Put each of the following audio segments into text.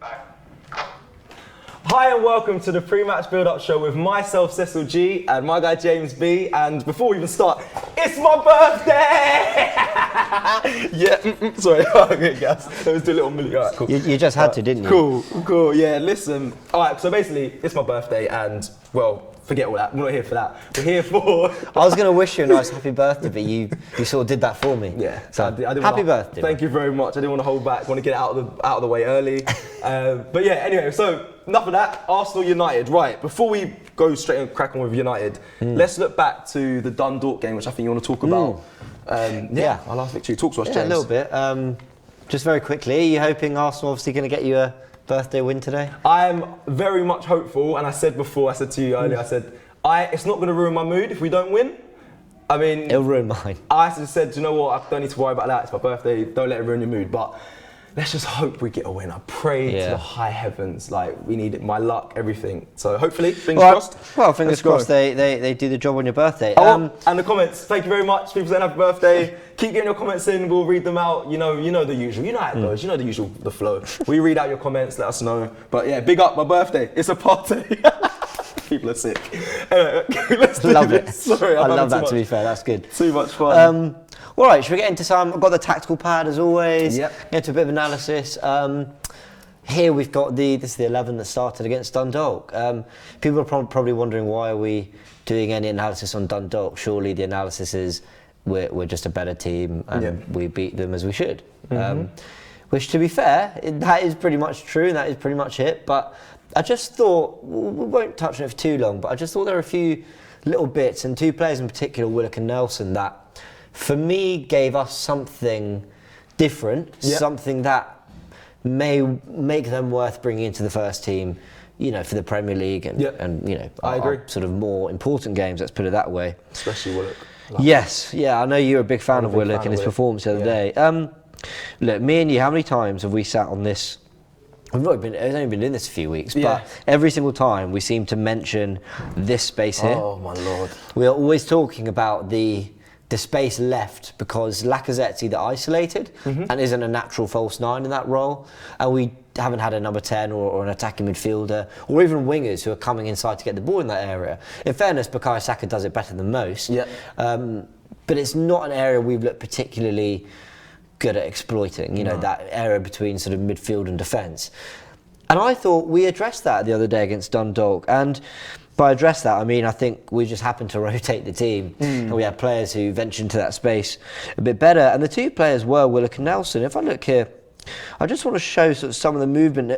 Hi and welcome to the pre-match build-up show with myself, Cecil G, and my guy James B. And before we even start, it's my birthday! Sorry, okay, guys. Let's do a little milli. All right, cool. You just had to, didn't you? Cool. Yeah, listen. All right, so basically, it's my birthday, and well, forget all that. We're not here for that. We're here for. I was going to wish you a nice happy birthday, but you sort of did that for me. Yeah. So happy birthday. Thank you very much. I didn't want to hold back. I want to get it out of the way early. But yeah, anyway, so enough of that. Arsenal United. Right. Before we go straight and crack on with United, let's look back to the Dundalk game, which I think you want to talk about. Our last victory. Talk to us, James. Yeah, a little bit. Just very quickly, are you hoping Arsenal obviously going to get you a birthday win today? I'm very much hopeful, and I said to you earlier, it's not going to ruin my mood if we don't win. I mean, it'll ruin mine. I just said, you know what, I don't need to worry about that. It's my birthday. Don't let it ruin your mood. But let's just hope we get a win. I pray to the high heavens. Like, we need it, my luck, everything. So hopefully, fingers crossed. Well, fingers crossed they do the job on your birthday. And the comments. Thank you very much. People saying happy birthday. Keep getting your comments in. We'll read them out. You know the usual. You know how it goes. You know the flow. We read out your comments. Let us know. But yeah, big up my birthday. It's a party. People are sick. Anyway, let's do love this. it. Sorry, I love that. To be fair, that's good. Too much fun. All right, should we get into some? I've got the tactical pad as always. Yep. Get into a bit of analysis. Here we've got this is the 11 that started against Dundalk. People are probably wondering, why are we doing any analysis on Dundalk? Surely the analysis is we're just a better team and we beat them as we should. Which, to be fair, that is pretty much true and that is pretty much it. But I just thought, we won't touch on it for too long, but I just thought there were a few little bits, and two players in particular, Willock and Nelson, that for me gave us something different, something that may make them worth bringing into the first team, for the Premier League and I agree. Our sort of more important games, let's put it that way. Especially Willock. I know you're a big fan of Willock and his performance the other day. Look, me and you, how many times have we sat on this? It's only been doing this a few weeks, but every single time we seem to mention this space here. Oh my lord! We are always talking about the space left because Lacazette's either isolated and isn't a natural false nine in that role, and we haven't had a number 10 or an attacking midfielder or even wingers who are coming inside to get the ball in that area. In fairness, Bukayo Saka does it better than most, but it's not an area we've looked particularly good at exploiting, that area between sort of midfield and defence. And I thought we addressed that the other day against Dundalk. And by address that, I mean, I think we just happened to rotate the team and we had players who ventured into that space a bit better. And the two players were Willock and Nelson. If I look here, I just want to show sort of some of the movement.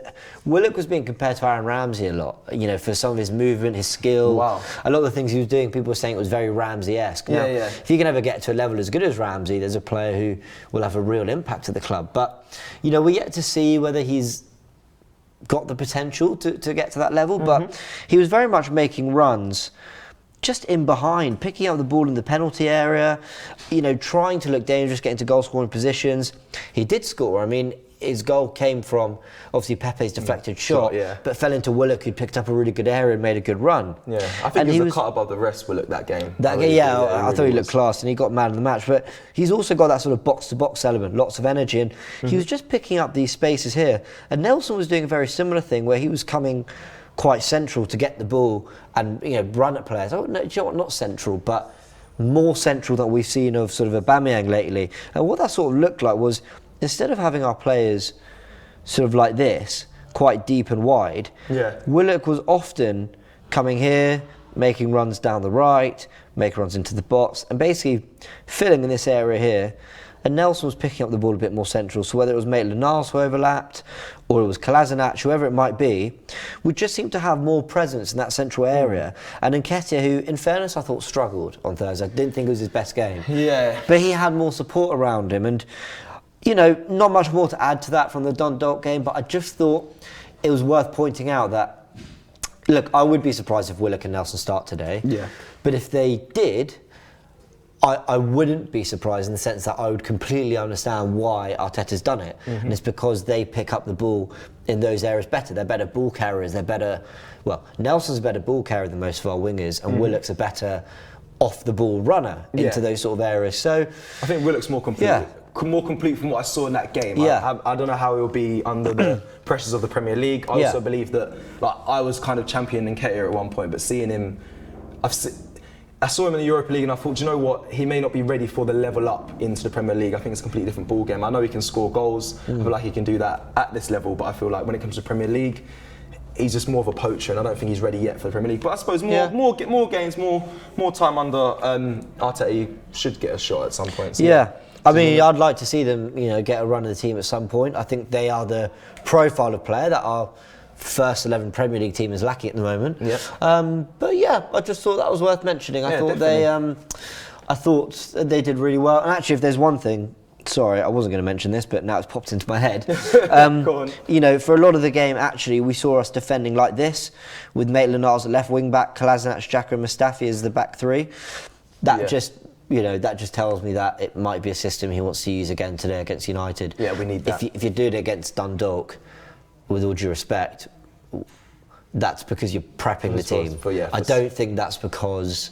Willock was being compared to Aaron Ramsey a lot, for some of his movement, his skill. Wow. A lot of the things he was doing, people were saying it was very Ramsey-esque. Now, if you can ever get to a level as good as Ramsey, there's a player who will have a real impact at the club. But, we're yet to see whether he's got the potential to get to that level. But he was very much making runs just in behind, picking up the ball in the penalty area, trying to look dangerous, getting to goal scoring positions. He did score. I mean, his goal came from obviously Pepe's deflected shot, but fell into Willock, who picked up a really good area and made a good run. Yeah, I think he was a cut above the rest, Willock, that game. I thought he looked class and he got man of the match. But he's also got that sort of box-to-box element, lots of energy, and he was just picking up these spaces here. And Nelson was doing a very similar thing where he was coming quite central to get the ball and run at players. Oh no, do you know what? Not central, but more central than we've seen of sort of Aubameyang lately. And what that sort of looked like was, instead of having our players sort of like this, quite deep and wide, Willock was often coming here, making runs down the right, making runs into the box, and basically filling in this area here. And Nelson was picking up the ball a bit more central, so whether it was Maitland-Niles who overlapped, or it was Kolasinac, whoever it might be, we just seemed to have more presence in that central area. And Nketiah, who, in fairness, I thought struggled on Thursday. I didn't think it was his best game. But he had more support around him, and not much more to add to that from the Dundalk game, but I just thought it was worth pointing out that, look, I would be surprised if Willock and Nelson start today. But if they did, I wouldn't be surprised in the sense that I would completely understand why Arteta's done it. And it's because they pick up the ball in those areas better. They're better ball carriers. Nelson's a better ball carrier than most of our wingers, and Willock's a better off the ball runner into those sort of areas. So I think Willock's more complete. more complete from what I saw in that game. Yeah. I don't know how it will be under the pressures of the Premier League. I also believe that, like, I was kind of championing Nketiah at one point, but seeing him, I saw him in the Europa League and I thought, do you know what? He may not be ready for the level up into the Premier League. I think it's a completely different ball game. I know he can score goals. I feel like he can do that at this level, but I feel like when it comes to Premier League, he's just more of a poacher, and I don't think he's ready yet for the Premier League. But I suppose more games, more time under Arteta, he should get a shot at some point. So yeah. I mean, I'd like to see them, get a run of the team at some point. I think they are the profile of player that our first 11 Premier League team is lacking at the moment. Yeah. But yeah, I just thought that was worth mentioning. I thought they did really well. And actually, if there's one thing, sorry, I wasn't going to mention this, but now it's popped into my head. Go on. For a lot of the game, actually, we saw us defending like this, with Maitland-Niles at left wing back, Kolasinac, Xhaka and Mustafi as the back three. That just tells me that it might be a system he wants to use again today against United. Yeah, we need that. If you do it against Dundalk, with all due respect, that's because you're prepping the team. I don't think that's because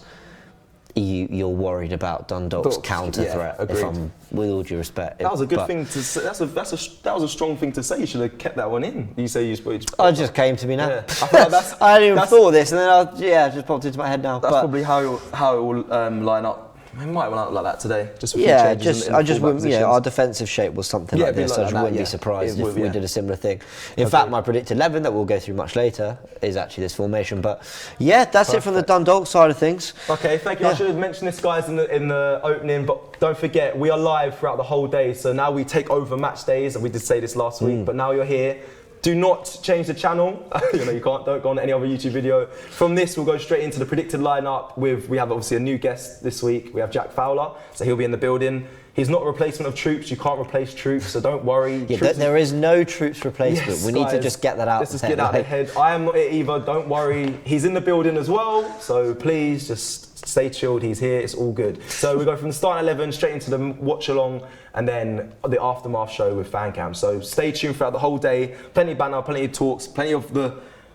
you're worried about Dundalk's counter threat. If I'm, with all due respect, that was a good thing to say. That was a strong thing to say. You should have kept that one in. You say you spoke. It just came to me now. Yeah. I feel like I hadn't even thought of this, and then it just popped into my head now. That's probably how it will line up. It might run out like that today. Just a few changes I just wouldn't. Our defensive shape was something like this. I wouldn't be surprised if we did a similar thing. In fact, my predicted 11 that we'll go through much later is actually this formation. But yeah, that's it from the Dundalk side of things. Okay, thank you. Yeah. I should have mentioned this, guys, in the opening, but don't forget we are live throughout the whole day. So now we take over match days, and we did say this last week, but now you're here. Do not change the channel. You can't. Don't go on any other YouTube video. From this, we'll go straight into the predicted lineup. We have obviously a new guest this week. We have Jack Fowler, so he'll be in the building. He's not a replacement of Troops. You can't replace Troops, so don't worry. Yeah, there is no Troops replacement. Yes, we need to just get that out. Let's just get out of the head. I am not it either. Don't worry. He's in the building as well, so please just stay chilled. He's here. It's all good. So we go from the starting 11 straight into the watch along, and then the aftermath show with fan cam. So stay tuned throughout the whole day. Plenty of banter, plenty of talks, plenty of the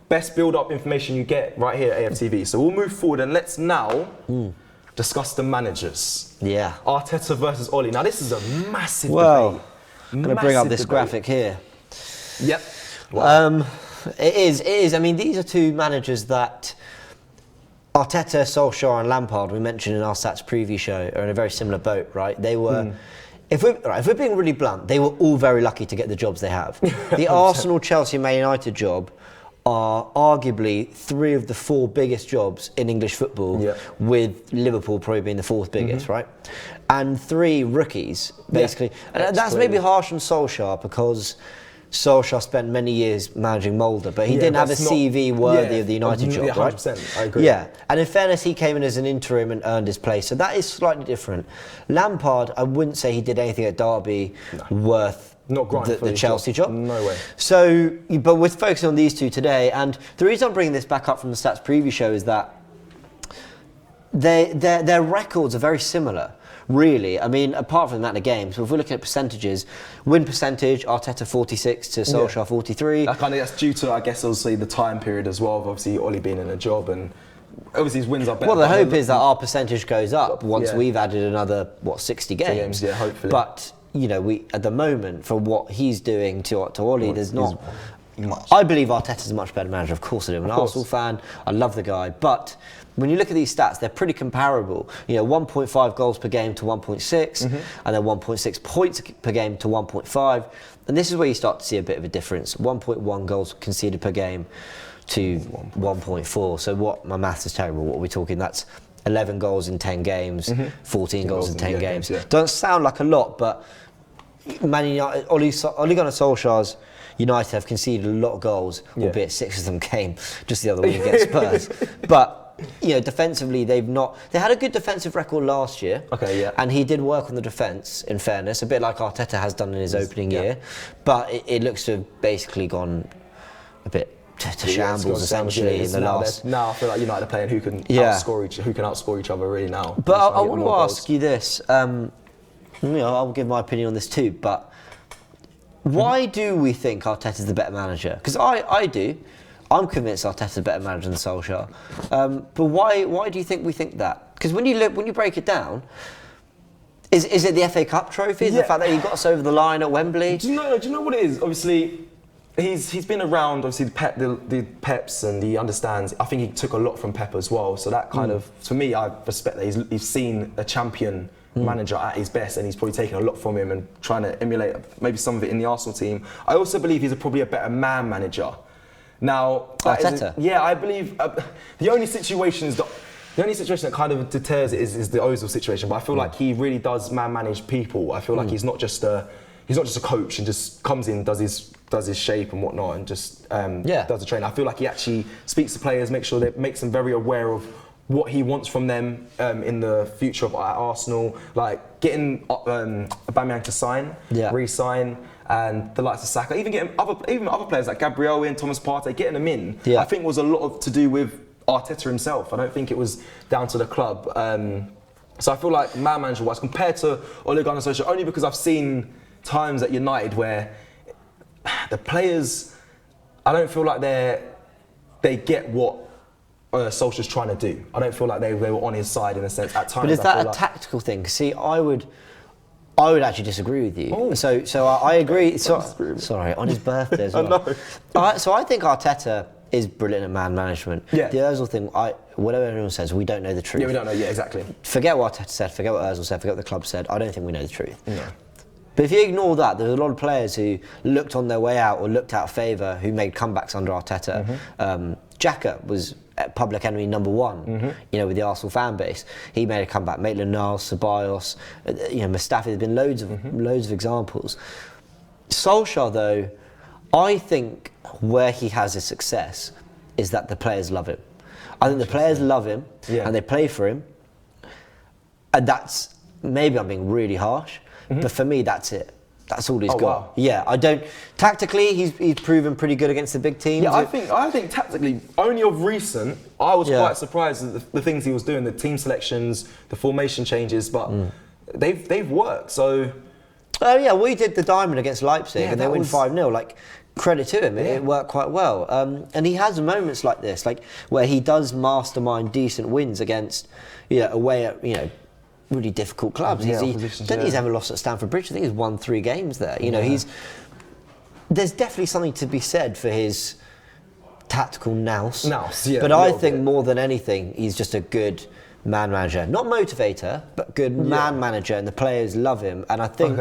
best build-up information you get right here at AFTV. So we'll move forward, and let's now discuss the managers. Yeah. Arteta versus Oli. Now this is a massive debate. I'm going to bring up this graphic here. Yep. Wow. It is. I mean, these are two managers that Arteta, Solskjaer and Lampard, we mentioned in our Sats preview show, are in a very similar boat, right? They were, if we're being really blunt, they were all very lucky to get the jobs they have. The Arsenal, Chelsea, Man United job are arguably three of the four biggest jobs in English football, with Liverpool probably being the fourth biggest, right? And three rookies, basically. And that's maybe harsh on Solskjaer, because Solskjaer spent many years managing Mulder, but he didn't have a CV worthy of the United job, right? 100%, I agree. Yeah, and in fairness, he came in as an interim and earned his place, so that is slightly different. Lampard, I wouldn't say he did anything at Derby worth the Chelsea job. No way. So, but we're focusing on these two today, and the reason I'm bringing this back up from the Stats preview show is that their records are very similar. Really, I mean, apart from the amount of games, so if we're looking at percentages, win percentage, Arteta 46 to Solskjaer 43. That's due to, I guess, obviously the time period as well, of obviously Oli being in a job, and obviously his wins are better. Well, the hope is that our percentage goes up once we've added another, 60 games? Yeah, hopefully. But, we at the moment, for what he's doing to Oli, there's not much. I believe Arteta's a much better manager, of course I do. I'm an Arsenal fan, I love the guy, but when you look at these stats, they're pretty comparable. 1.5 goals per game to 1.6, and then 1.6 points per game to 1.5. And this is where you start to see a bit of a difference. 1.1 goals conceded per game to 1.4. So my maths is terrible. What are we talking? That's 11 goals in 10 games, 14 goals in 10 games. Doesn't sound like a lot, but Man United, Ole Gunnar Solskjaer's United have conceded a lot of goals, albeit 6 of them came just the other week against Spurs. But defensively, they had a good defensive record last year. And he did work on the defence, in fairness, a bit like Arteta has done in his opening year. But it looks to have basically gone a bit to shambles, essentially, in the last. Now I feel like United are playing who can outscore each other really now. But I want to ask you this. I'll give my opinion on this too. But why do we think Arteta's the better manager? Because I do. I'm convinced Arteta's a better manager than Solskjaer. But why do you think we think that? Because when you break it down, Is it the FA Cup trophy? Is the fact that he got us over the line at Wembley? Do you know what it is? Obviously, he's been around. Obviously, the Peps, and he understands. I think he took a lot from Pep as well. So that kind of, for me, I respect that he's seen a champion manager at his best, and he's probably taken a lot from him and trying to emulate maybe some of it in the Arsenal team. I also believe he's probably a better man manager. Now, Arteta? I believe the only situation that kind of deters it is the Ozil situation. But I feel like he really does manage people. I feel like he's not just a coach and just comes in, does his shape and whatnot, and just does the training. I feel like he actually speaks to players, makes them very aware of what he wants from them in the future at Arsenal, like getting Aubameyang to sign, re-sign, and the likes of Saka, even getting other players like Gabriel in, Thomas Partey, getting them in. I think was a lot to do with Arteta himself. I don't think it was down to the club. So I feel like man manager wise, compared to Ole Gunnar Solskjaer, only because I've seen times at United where the players, I don't feel like they get what Solskjaer's trying to do. I don't feel like they were on his side in a sense at times. But is that a tactical thing? See, I would actually disagree with you. Oh. So I agree. Sorry, on his birthday as well. So I think Arteta is brilliant at man management. Yeah. The Ozil thing, whatever everyone says, we don't know the truth. Yeah, we don't know. Yeah, exactly. Forget what Arteta said. Forget what Ozil said. Forget what the club said. I don't think we know the truth. No. But if you ignore that, there's a lot of players who looked on their way out or looked out of favour who made comebacks under Arteta. Xhaka was public enemy number one, with the Arsenal fan base. He made a comeback. Maitland-Niles, Ceballos, Mustafi. There's been loads of examples. Solskjaer, though, I think where he has his success is that the players love him. I think the players love him and they play for him. And that's, maybe I'm being really harsh, but for me, that's it. That's all he's got. Wow. Yeah, I don't. Tactically, he's proven pretty good against the big teams. Yeah, I think tactically, only of recent, I was quite surprised at the things he was doing, the team selections, the formation changes, but they've worked. So. Oh yeah, we did the diamond against Leipzig, and they win 5-0. Like, credit to him, it worked quite well. And he has moments like this, like where he does mastermind decent wins against, away at really difficult clubs. He's ever lost at Stamford Bridge. I think he's won 3 games there. There's definitely something to be said for his tactical nous. But I think more than anything, he's just a good man manager. Not motivator, but good man manager, and the players love him. And I think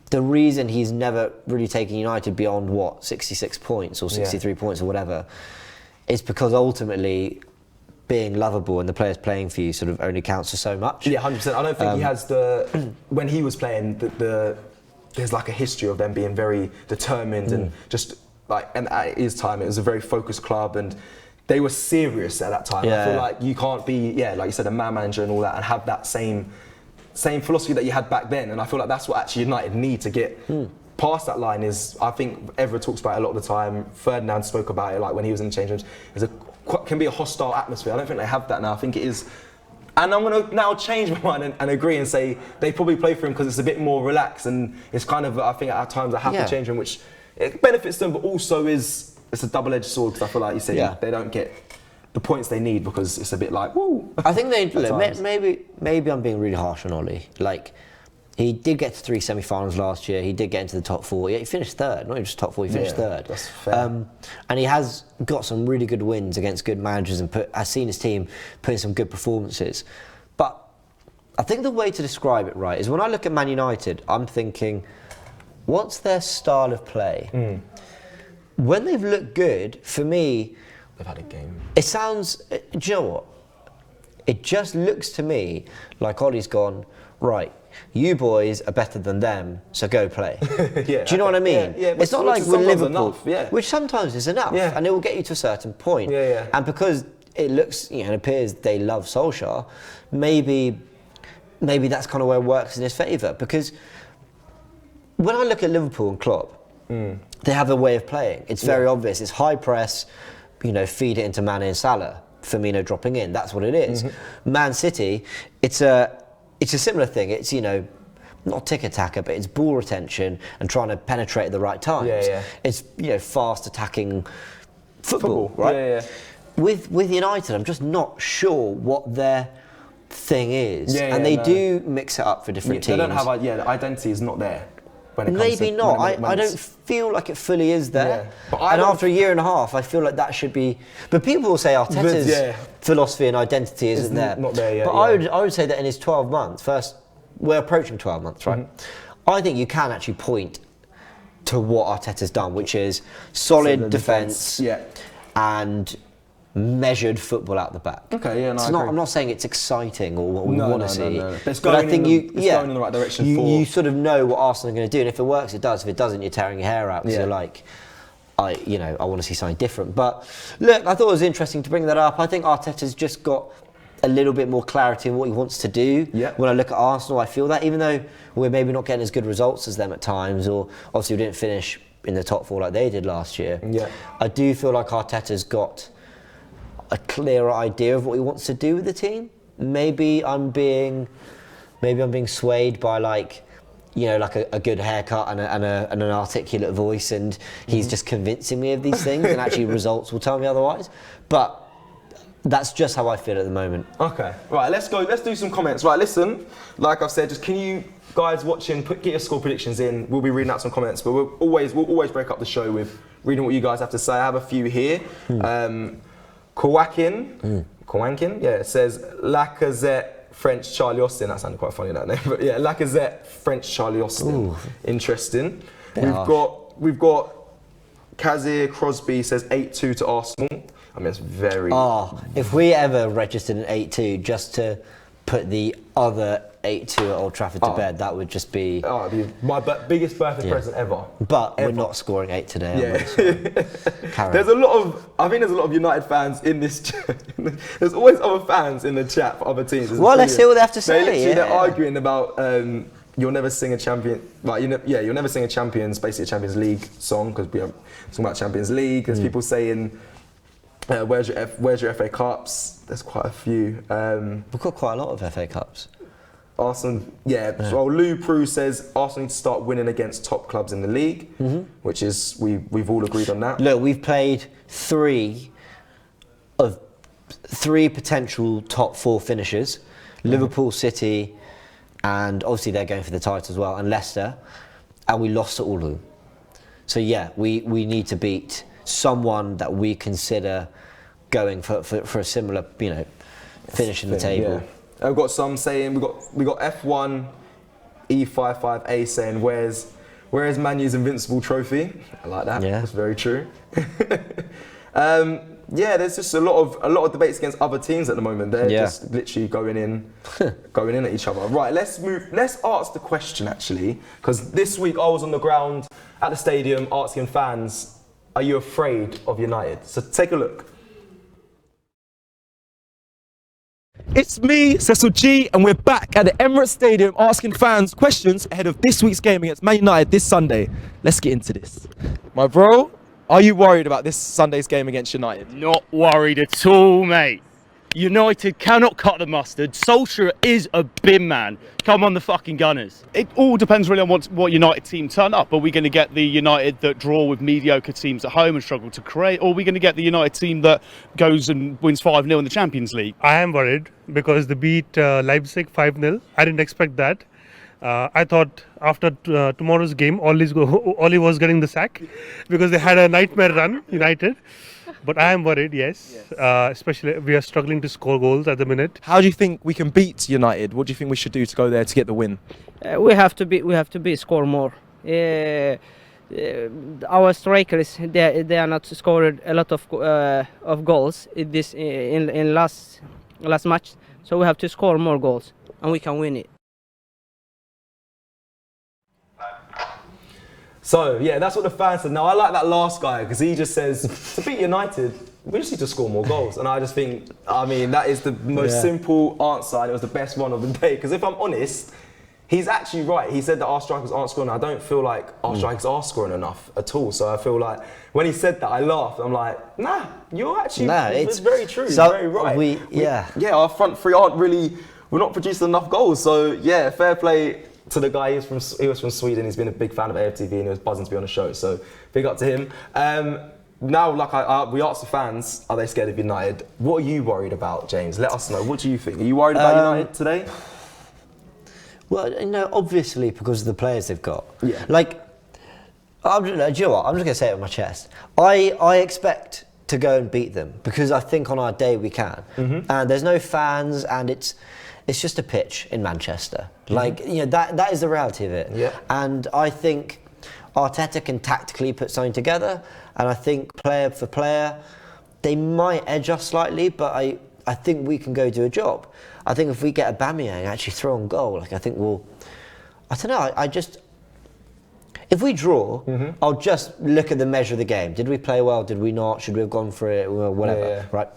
the reason he's never really taken United beyond 66 points or 63 points or whatever, is because ultimately being lovable and the players playing for you sort of only counts for so much. Yeah, 100%. I don't think he has when he was playing, there's like a history of them being very determined and just like, and at his time it was a very focused club and they were serious at that time. I feel like you can't be, like you said, a man manager and all that and have that same philosophy that you had back then. And I feel like that's what actually United need to get past that line. Is, I think Evra talks about it a lot of the time. Ferdinand spoke about it, like when he was in the change rooms. Can be a hostile atmosphere. I don't think they have that now. I think it is, and I'm going to now change my mind and agree and say they probably play for him because it's a bit more relaxed and it's kind of, I think at times a happy change room, which it benefits them, but also it's a double-edged sword because I feel like you said they don't get the points they need because it's a bit like woo. I think maybe I'm being really harsh on Ollie. Like, he did get to 3 semi-finals last year. He did get into the top 4. He finished third, not even just top 4. He finished third. That's fair. And he has got some really good wins against good managers and has seen his team put in some good performances. But I think the way to describe it right is when I look at Man United, I'm thinking, what's their style of play? When they've looked good, for me, they've had a game. It sounds. Do you know what? It just looks to me like Ollie's gone, right, you boys are better than them, so go play. Do you know what I mean? Yeah, it's not like with Liverpool, enough, which sometimes is enough, and it will get you to a certain point. And because it looks, and appears they love Solskjaer, maybe that's kind of where it works in his favour. Because when I look at Liverpool and Klopp, they have a way of playing. It's very obvious. It's high press, feed it into Mane and Salah. Firmino dropping in. That's what it is. Man City, it's a similar thing. It's, not tick-attacker, but it's ball retention and trying to penetrate at the right times. It's, fast attacking football, right? With United, I'm just not sure what their thing is, and they do mix it up for different teams. They don't have, the identity is not there. When it comes Maybe to, not. when I don't feel like it fully is there. But and after a year and a half, I feel like that should be. But people will say Arteta's philosophy and identity isn't there. Not there yet. But I would say that in his 12 months, we're approaching 12 months, right? I think you can actually point to what Arteta's done, which is solid defence and measured football out the back. Okay, yeah, no, I'm not saying it's exciting or what we want to see. No. But I think it's going in the right direction. You sort of know what Arsenal are going to do, and if it works, it does. If it doesn't, you're tearing your hair out because you're like, I want to see something different. But look, I thought it was interesting to bring that up. I think Arteta's just got a little bit more clarity in what he wants to do. Yeah. When I look at Arsenal, I feel that even though we're maybe not getting as good results as them at times, or obviously we didn't finish in the top 4 like they did last year. Yeah. I do feel like Arteta's got a clearer idea of what he wants to do with the team. Maybe I'm being swayed by like a good haircut and an articulate voice, and he's just convincing me of these things, and actually results will tell me otherwise. But that's just how I feel at the moment. Okay, right, let's go. Let's do some comments. Right, listen, like I've said, just can you guys watching get your score predictions in? We'll be reading out some comments, but we'll always break up the show with reading what you guys have to say. I have a few here. Kawakin, it says Lacazette, French Charlie Austin. That sounded quite funny, that name. But yeah, Lacazette, French Charlie Austin. Ooh. Interesting. We've got Kazir Crosby says 8-2 to Arsenal. I mean, it's very. If we ever registered an 8-2 just to put the other 8-2 at Old Trafford to bed, that would just be. It'd be my biggest birthday present ever. But we're not scoring 8 today. Yeah. There's a lot of United fans in this chat. There's always other fans in the chat for other teams. Let's hear what they have to say. They're arguing about you'll never sing a champion. You'll never sing a Champions League song because we are talking about Champions League. There's people saying. Where's your FA Cups? There's quite a few. We've got quite a lot of FA Cups. Arsenal, So Lou Prue says Arsenal need to start winning against top clubs in the league, which is we've all agreed on that. Look, we've played 3 potential top 4 finishers: Liverpool, City, and obviously they're going for the title as well, and Leicester, and we lost to all of them. So we need to beat someone that we consider going for a similar, finish in the table. Yeah. I've got some saying we got F1 E55A saying where's Man U's invincible trophy? I like that. Yeah. That's very true. There's just a lot of debates against other teams at the moment. They're just literally going in at each other. Right, let's ask the question actually, because this week I was on the ground at the stadium asking fans, are you afraid of United? So take a look. It's me, Cecil G, and we're back at the Emirates Stadium asking fans questions ahead of this week's game against Man United this Sunday. Let's get into this. My bro, are you worried about this Sunday's game against United? Not worried at all, mate. United cannot cut the mustard. Solskjaer is a bin man. Come on, the fucking Gunners. It all depends really on what United team turn up. Are we going to get the United that draw with mediocre teams at home and struggle to create? Or are we going to get the United team that goes and wins 5-0 in the Champions League? I am worried because they beat Leipzig 5-0. I didn't expect that. I thought after tomorrow's game, Oli was getting the sack because they had a nightmare run, United. But I am worried, yes. Especially we are struggling to score goals at the minute. How do you think we can beat United? What do you think we should do to go there to get the win? We have to score more. Our strikers they are not scored a lot of goals in last match. So we have to score more goals and we can win it. So, that's what the fans said. Now, I like that last guy because he just says, to beat United, we just need to score more goals. And I just think, that is the most simple answer, and it was the best one of the day. Because if I'm honest, he's actually right. He said that our strikers aren't scoring. I don't feel like our strikers are scoring enough at all. So I feel like when he said that, I laughed. I'm like, nah, you're actually, it's very true. So very right. Our front three we're not producing enough goals. So, fair play to the guy. He was from Sweden. He's been a big fan of AFTV and he was buzzing to be on the show. So big up to him. now, like we asked the fans, are they scared of United? What are you worried about, James? Let us know. What do you think? Are you worried about United today? Well, you know, obviously because of the players they've got. Yeah. Like, do you know what? I'm just going to say it with my chest. I expect to go and beat them because I think on our day we can. And there's no fans, and it's just a pitch in Manchester. Like, you know, that is the reality of it. Yeah. And I think Arteta can tactically put something together, and I think player for player, they might edge us slightly, but I think we can go do a job. I think if we get Aubameyang actually throw on goal, like I think I don't know, if we draw, I'll just look at the measure of the game. Did we play well? Did we not? Should we have gone for it? Whatever, right?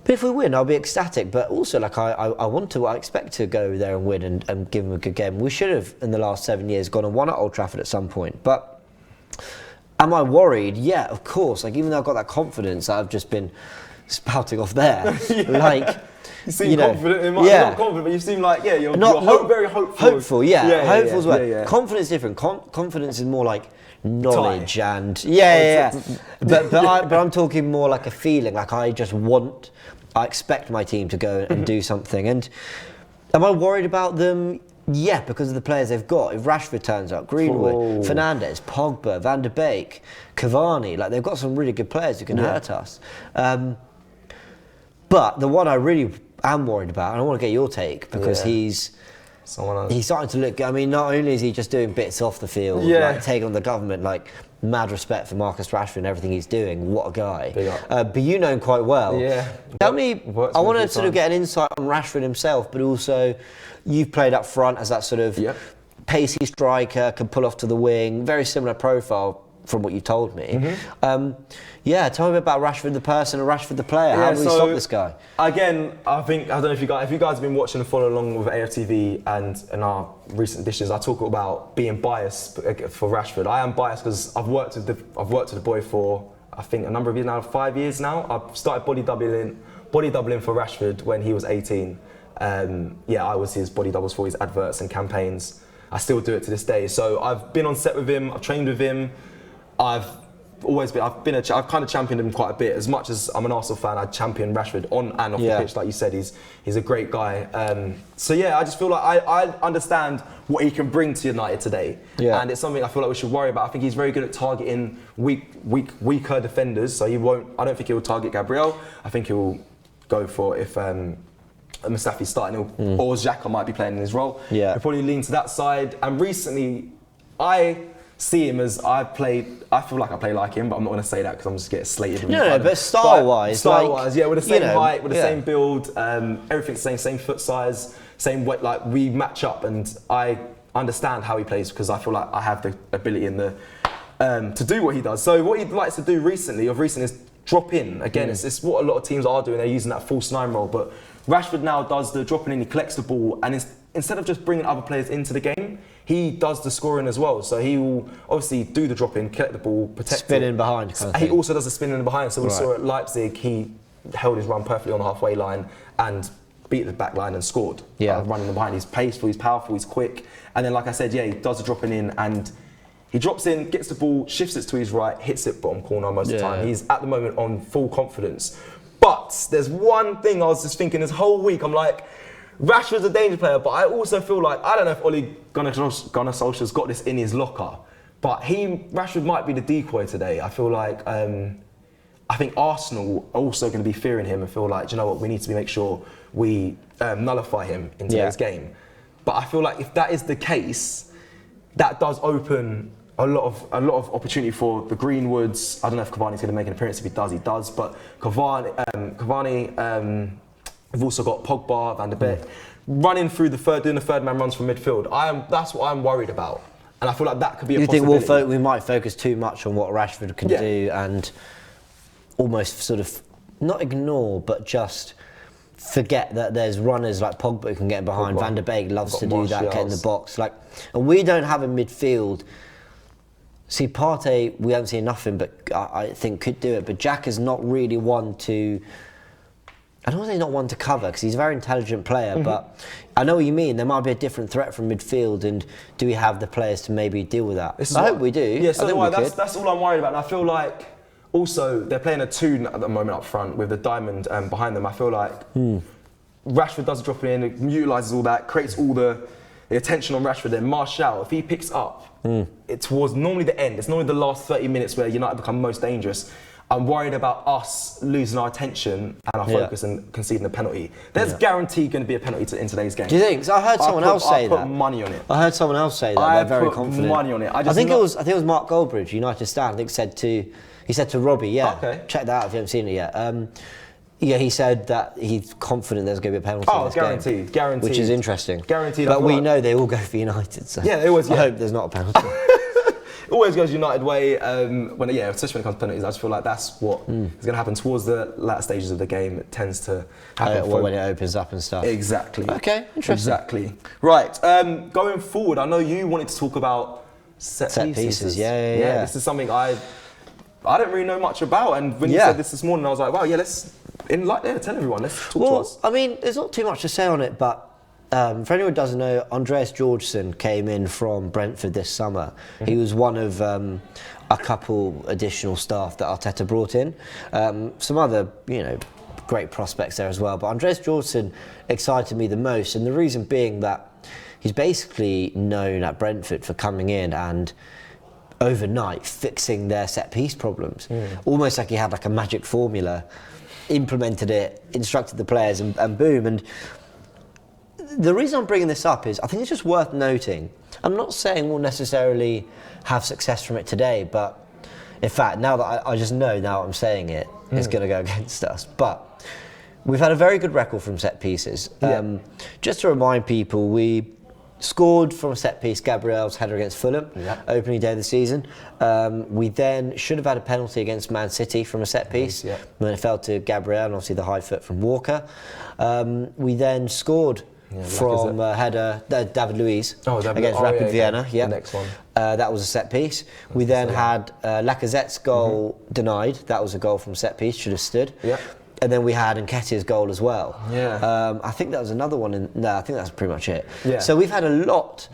But if we win, I'll be ecstatic. But also, like I expect to go there and win and give them a good game. We should have, in the last 7 years, gone and won at Old Trafford at some point. But am I worried? Yeah, of course. Like, even though I've got that confidence, I've just been spouting off there. Like, you seem confident. Not confident, but you seem like you're very hopeful. Hopeful, yeah. Hopeful as well. Yeah. Confidence is different. Confidence is more like knowledge and But I'm talking more like a feeling. Like I expect my team to go and do something. And am I worried about them? Yeah, because of the players they've got. If Rashford turns up, Greenwood, Fernandes, Pogba, Van der Beek, Cavani, like they've got some really good players who can hurt us. But the one I really am worried about, and I want to get your take, because he's starting to look. I mean, not only is he just doing bits off the field, like taking on the government, like mad respect for Marcus Rashford and everything he's doing. What a guy! But you know him quite well. Yeah. Tell me, I want to sort of get an insight on Rashford himself, but also you've played up front as that sort of pacey striker, can pull off to the wing, very similar profile from what you told me. Tell me about Rashford the person and Rashford the player. How do we stop this guy? Again, I don't know if you guys have been watching and following along with AFTV and in our recent editions, I talk about being biased for Rashford. I am biased because I've worked with the boy for I think a number of years now, 5 years now. I've started body doubling for Rashford when he was 18. I was his body doubles for his adverts and campaigns. I still do it to this day. So I've been on set with him. I've trained with him. I've kind of championed him quite a bit. As much as I'm an Arsenal fan, I champion Rashford on and off the pitch. Like you said, he's a great guy. I just feel like I understand what he can bring to United today, and it's something I feel like we should worry about. I think he's very good at targeting weaker defenders. So I don't think he will target Gabriel. I think he will go for if Mustafi's starting or Xhaka might be playing in his role. He'll probably lean to that side. And recently, I see him as I feel like I play like him, but I'm not going to say that because I'm just getting slated. But style-wise, with the same height, with the same build, everything's the same foot size, same weight. Like we match up, and I understand how he plays because I feel like I have the ability in to do what he does. So what he likes to do recently is drop in. Again, it's what a lot of teams are doing. They're using that false nine role, but Rashford now does the dropping in. He collects the ball, and instead of just bringing other players into the game, he does the scoring as well. So he will obviously do the drop in, collect the ball, protect it. Spinning behind. He also does the spinning behind. So we saw at Leipzig, he held his run perfectly on the halfway line and beat the back line and scored. Running behind. He's paceful, he's powerful, he's quick. And then, like I said, he does the dropping in and he drops in, gets the ball, shifts it to his right, hits it bottom corner most of the time. He's at the moment on full confidence. But there's one thing I was just thinking this whole week. I'm like, Rashford's a danger player, but I also feel like, I don't know if Ole Gunnar Solskjaer's got this in his locker, but Rashford might be the decoy today. I feel like, I think Arsenal are also going to be fearing him and feel like, do you know what, we need to make sure we nullify him in today's game. But I feel like if that is the case, that does open a lot of opportunity for the Greenwoods. I don't know if Cavani's going to make an appearance. If he does. But Cavani, we've also got Pogba, Van der Beek, running through doing the third man runs from midfield. That's what I'm worried about, and I feel like that could be a possibility. You think we might focus too much on what Rashford can do and almost sort of not ignore, but just forget that there's runners like Pogba who can get behind. Van der Beek loves to do that, get in the box. And we don't have a midfield. See, Partey, we haven't seen nothing, but I think could do it. But Jack is not really one to. I don't want to say not one to cover because he's a very intelligent player, but I know what you mean. There might be a different threat from midfield, and do we have the players to maybe deal with that? I hope we do. Yeah, so that's all I'm worried about. And I feel like Also, they're playing a 2 at the moment up front with the diamond behind them. I feel like Rashford does drop it in, utilises all that, creates all the attention on Rashford. Then Martial, if he picks up, it towards normally the end. It's normally the last 30 minutes where United become most dangerous. I'm worried about us losing our attention and our focus and conceding a penalty. There's guaranteed going to be a penalty in today's game. Do you think? 'Cause I heard someone else say that. I put money on it. I heard someone else say that. They're very confident. Money on it. I think it was Mark Goldbridge, United Stan. I think he said to Robbie, check that out if you haven't seen it yet. He said that he's confident there's going to be a penalty in this game. Guaranteed. Which is interesting. Guaranteed. But we know they all go for United, so yeah, they always. I hope there's not a penalty. It always goes United way, especially when it comes to penalties. I just feel like that's what is going to happen towards the latter stages of the game. It tends to happen when it opens up and stuff. Exactly. Okay, interesting. Exactly. Right, going forward, I know you wanted to talk about set pieces. Yeah. This is something I don't really know much about, and when you said this morning, I was like, wow, tell everyone, let's talk to us. I mean, there's not too much to say on it, but for anyone who doesn't know, Andreas Georgeson came in from Brentford this summer. He was one of a couple additional staff that Arteta brought in. Some other, great prospects there as well. But Andreas Georgeson excited me the most, and the reason being that he's basically known at Brentford for coming in and overnight fixing their set-piece problems. Almost like he had like a magic formula, implemented it, instructed the players, and boom. And the reason I'm bringing this up is I think it's just worth noting. I'm not saying we'll necessarily have success from it today, but in fact, now that I just know now I'm saying it, it's going to go against us. But we've had a very good record from set pieces. Just to remind people, we scored from a set piece, Gabriel's header against Fulham, opening day of the season. We then should have had a penalty against Man City from a set piece, when it fell to Gabriel, and obviously the high foot from Walker. We then scored from header David Luiz against Rapid Vienna. The next one. That was a set piece. We then had Lacazette's goal denied. That was a goal from set piece, should have stood. And then we had Nketiah's goal as well. I think that was another one. I think that's pretty much it. So we've had a lot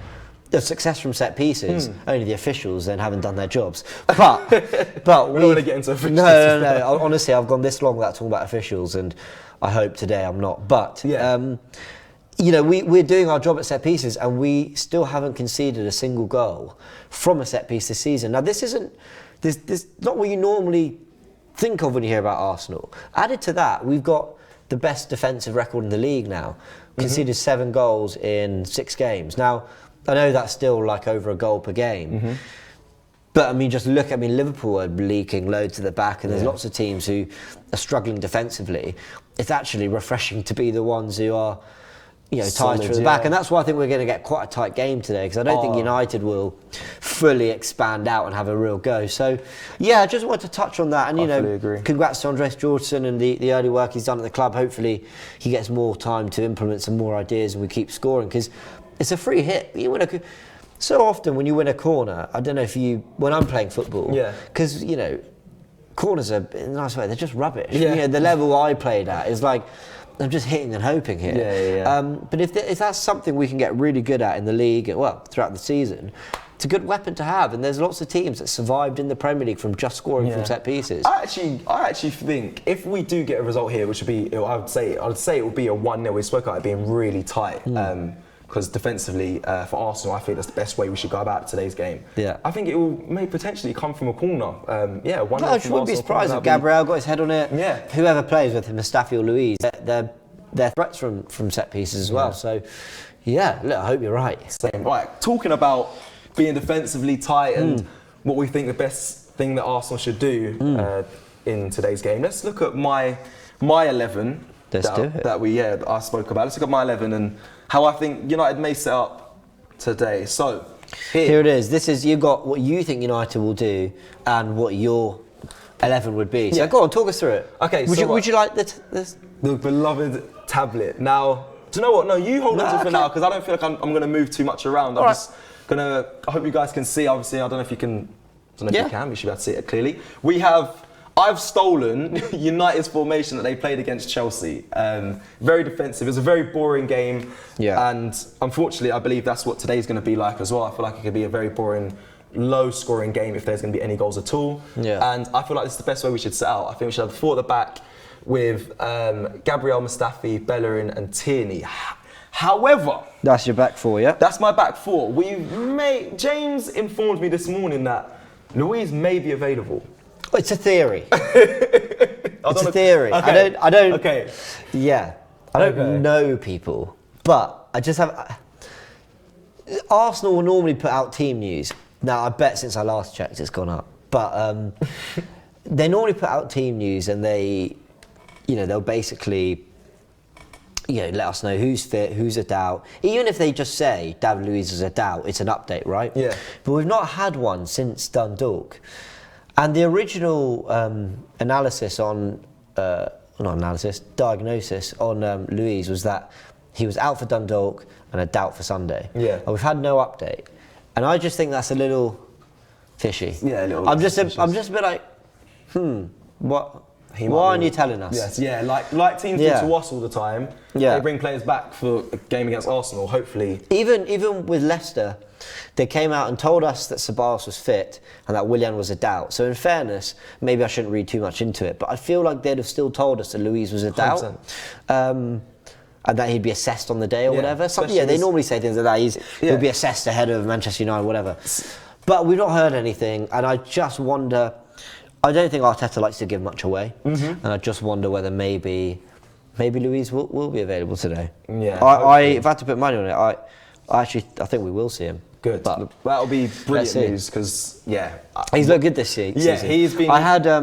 of success from set pieces. Only the officials then haven't done their jobs. But we don't want to get into officials. No. Honestly, I've gone this long without talking about officials, and I hope today I'm not. But we're doing our job at set pieces, and we still haven't conceded a single goal from a set piece this season. Now, this isn't not what you normally think of when you hear about Arsenal. Added to that, we've got the best defensive record in the league now. Conceded 7 goals in 6 games. Now, I know that's still like over a goal per game. But I mean, just look, Liverpool are leaking loads to the back, and there's lots of teams who are struggling defensively. It's actually refreshing to be the ones who are tied to the back, and that's why I think we're going to get quite a tight game today, because I don't think United will fully expand out and have a real go. So, I just wanted to touch on that, and agree. Congrats to Andres Georgeson and the early work he's done at the club. Hopefully, he gets more time to implement some more ideas, and we keep scoring, because it's a free hit. So often when you win a corner, I don't know when I'm playing football, because corners are, in a nice way, they're just rubbish. The level I played at is like, I'm just hitting and hoping here. But if that's something we can get really good at in the league, throughout the season, it's a good weapon to have. And there's lots of teams that survived in the Premier League from just scoring from set pieces. I actually think if we do get a result here, which would be, I would say it would be a 1-0. We spoke about it being really tight. Because defensively, for Arsenal, I think that's the best way we should go about today's game. I think it may potentially come from a corner. 1-0 I wouldn't be surprised if Gabriel got his head on it. Whoever plays with him, Mustafi or Luiz, they're threats from set pieces as well. So, look, I hope you're right. Same. Right, talking about being defensively tight and what we think the best thing that Arsenal should do in today's game. Let's look at my 11 that I spoke about. Let's look at my 11 and how I think United may set up today. So, here it is. This is, you've got what you think United will do and what your 11 would be. So go on, talk us through it. Okay. Would you like this? The beloved tablet. Now, do you know what? No, you hold on to it for now, because I don't feel like I'm going to move too much around. I hope you guys can see. Obviously, I don't know if you can. You can. We should be able to see it clearly. I've stolen United's formation that they played against Chelsea. Very defensive. It was a very boring game. And unfortunately, I believe that's what today's going to be like as well. I feel like it could be a very boring low-scoring game if there's going to be any goals at all. Yeah. And I feel like this is the best way we should set out. I think we should have 4 at the back with Gabriel, Mustafi, Bellerin and Tierney. However, That's your back 4, yeah? that's my back 4. James informed me this morning that Louise may be available. Oh, it's a theory. It's a theory. Okay. I don't. Okay. Yeah. I don't know people, but I just have. Arsenal will normally put out team news. Now, I bet since I last checked, it's gone up. But they normally put out team news, and they'll basically, let us know who's fit, who's a doubt. Even if they just say David Luiz is a doubt, it's an update, right? Yeah. But we've not had one since Dundalk. And the original diagnosis on Luiz was that he was out for Dundalk and a doubt for Sunday. Yeah. And we've had no update. And I just think that's a little fishy. Yeah, a little I'm just suspicious. a bit like, what? Why aren't you telling us? Yes, yeah, like teams do to us all the time. Yeah. They bring players back for a game against Arsenal, hopefully. Even with Leicester, they came out and told us that Ceballos was fit and that Willian was a doubt. So in fairness, maybe I shouldn't read too much into it, but I feel like they'd have still told us that Luiz was a doubt. And that he'd be assessed on the day or whatever. They normally say things like that. He'll be assessed ahead of Manchester United, whatever. But we've not heard anything, and I just wonder. I don't think Arteta likes to give much away, and I just wonder whether maybe Luiz will be available today. Yeah. If I had to put money on it, I think we will see him. Good. But that'll be brilliant news because he's looked good this season. Yeah, he's been.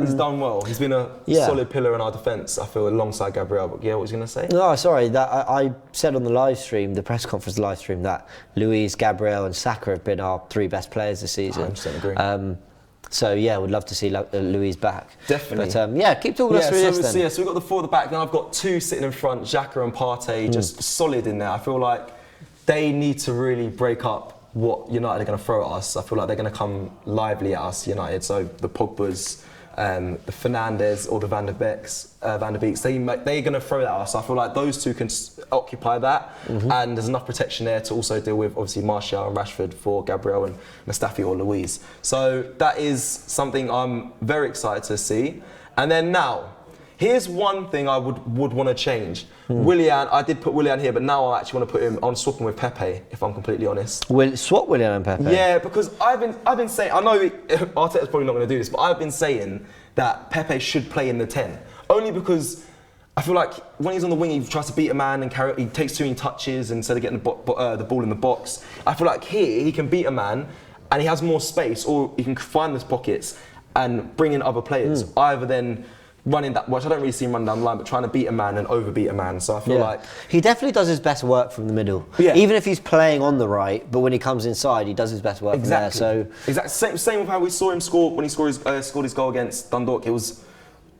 he's done well. He's been a solid pillar in our defence. I feel alongside Gabriel. But what was you going to say? No, sorry. That I said on the live stream, the press conference live stream, that Luiz, Gabriel, and Saka have been our 3 best players this season. 100% agree. So we'd love to see Luiz back. Definitely. But keep talking us through this then. So we've got the 4 at the back. Then I've got 2 sitting in front, Xhaka and Partey, just solid in there. I feel like they need to really break up what United are going to throw at us. I feel like they're going to come lively at us, United. So the Pogbas, the Fernandes or the Van der Beeks, they're going to throw that at us. I feel like those 2 can occupy that, and there's enough protection there to also deal with obviously Martial and Rashford for Gabriel and Mustafi or Luiz. So that is something I'm very excited to see. And then now, here's one thing I would want to change. Willian, I did put Willian here, but now I actually want to put him on swapping with Pepe, if I'm completely honest. Swap Willian and Pepe? Yeah, because I've been saying, I know Arteta's probably not going to do this, but I've been saying that Pepe should play in the 10. Only because I feel like when he's on the wing, he tries to beat a man and he takes too many touches instead of getting the ball in the box. I feel like here, he can beat a man and he has more space, or he can find those pockets and bring in other players, either than running that, which I don't really see him run down the line, but trying to beat a man and overbeat a man. So I feel like he definitely does his best work from the middle. Yeah. Even if he's playing on the right, but when he comes inside, he does his best work from there. So same with how we saw him score when he scored his goal against Dundalk. It was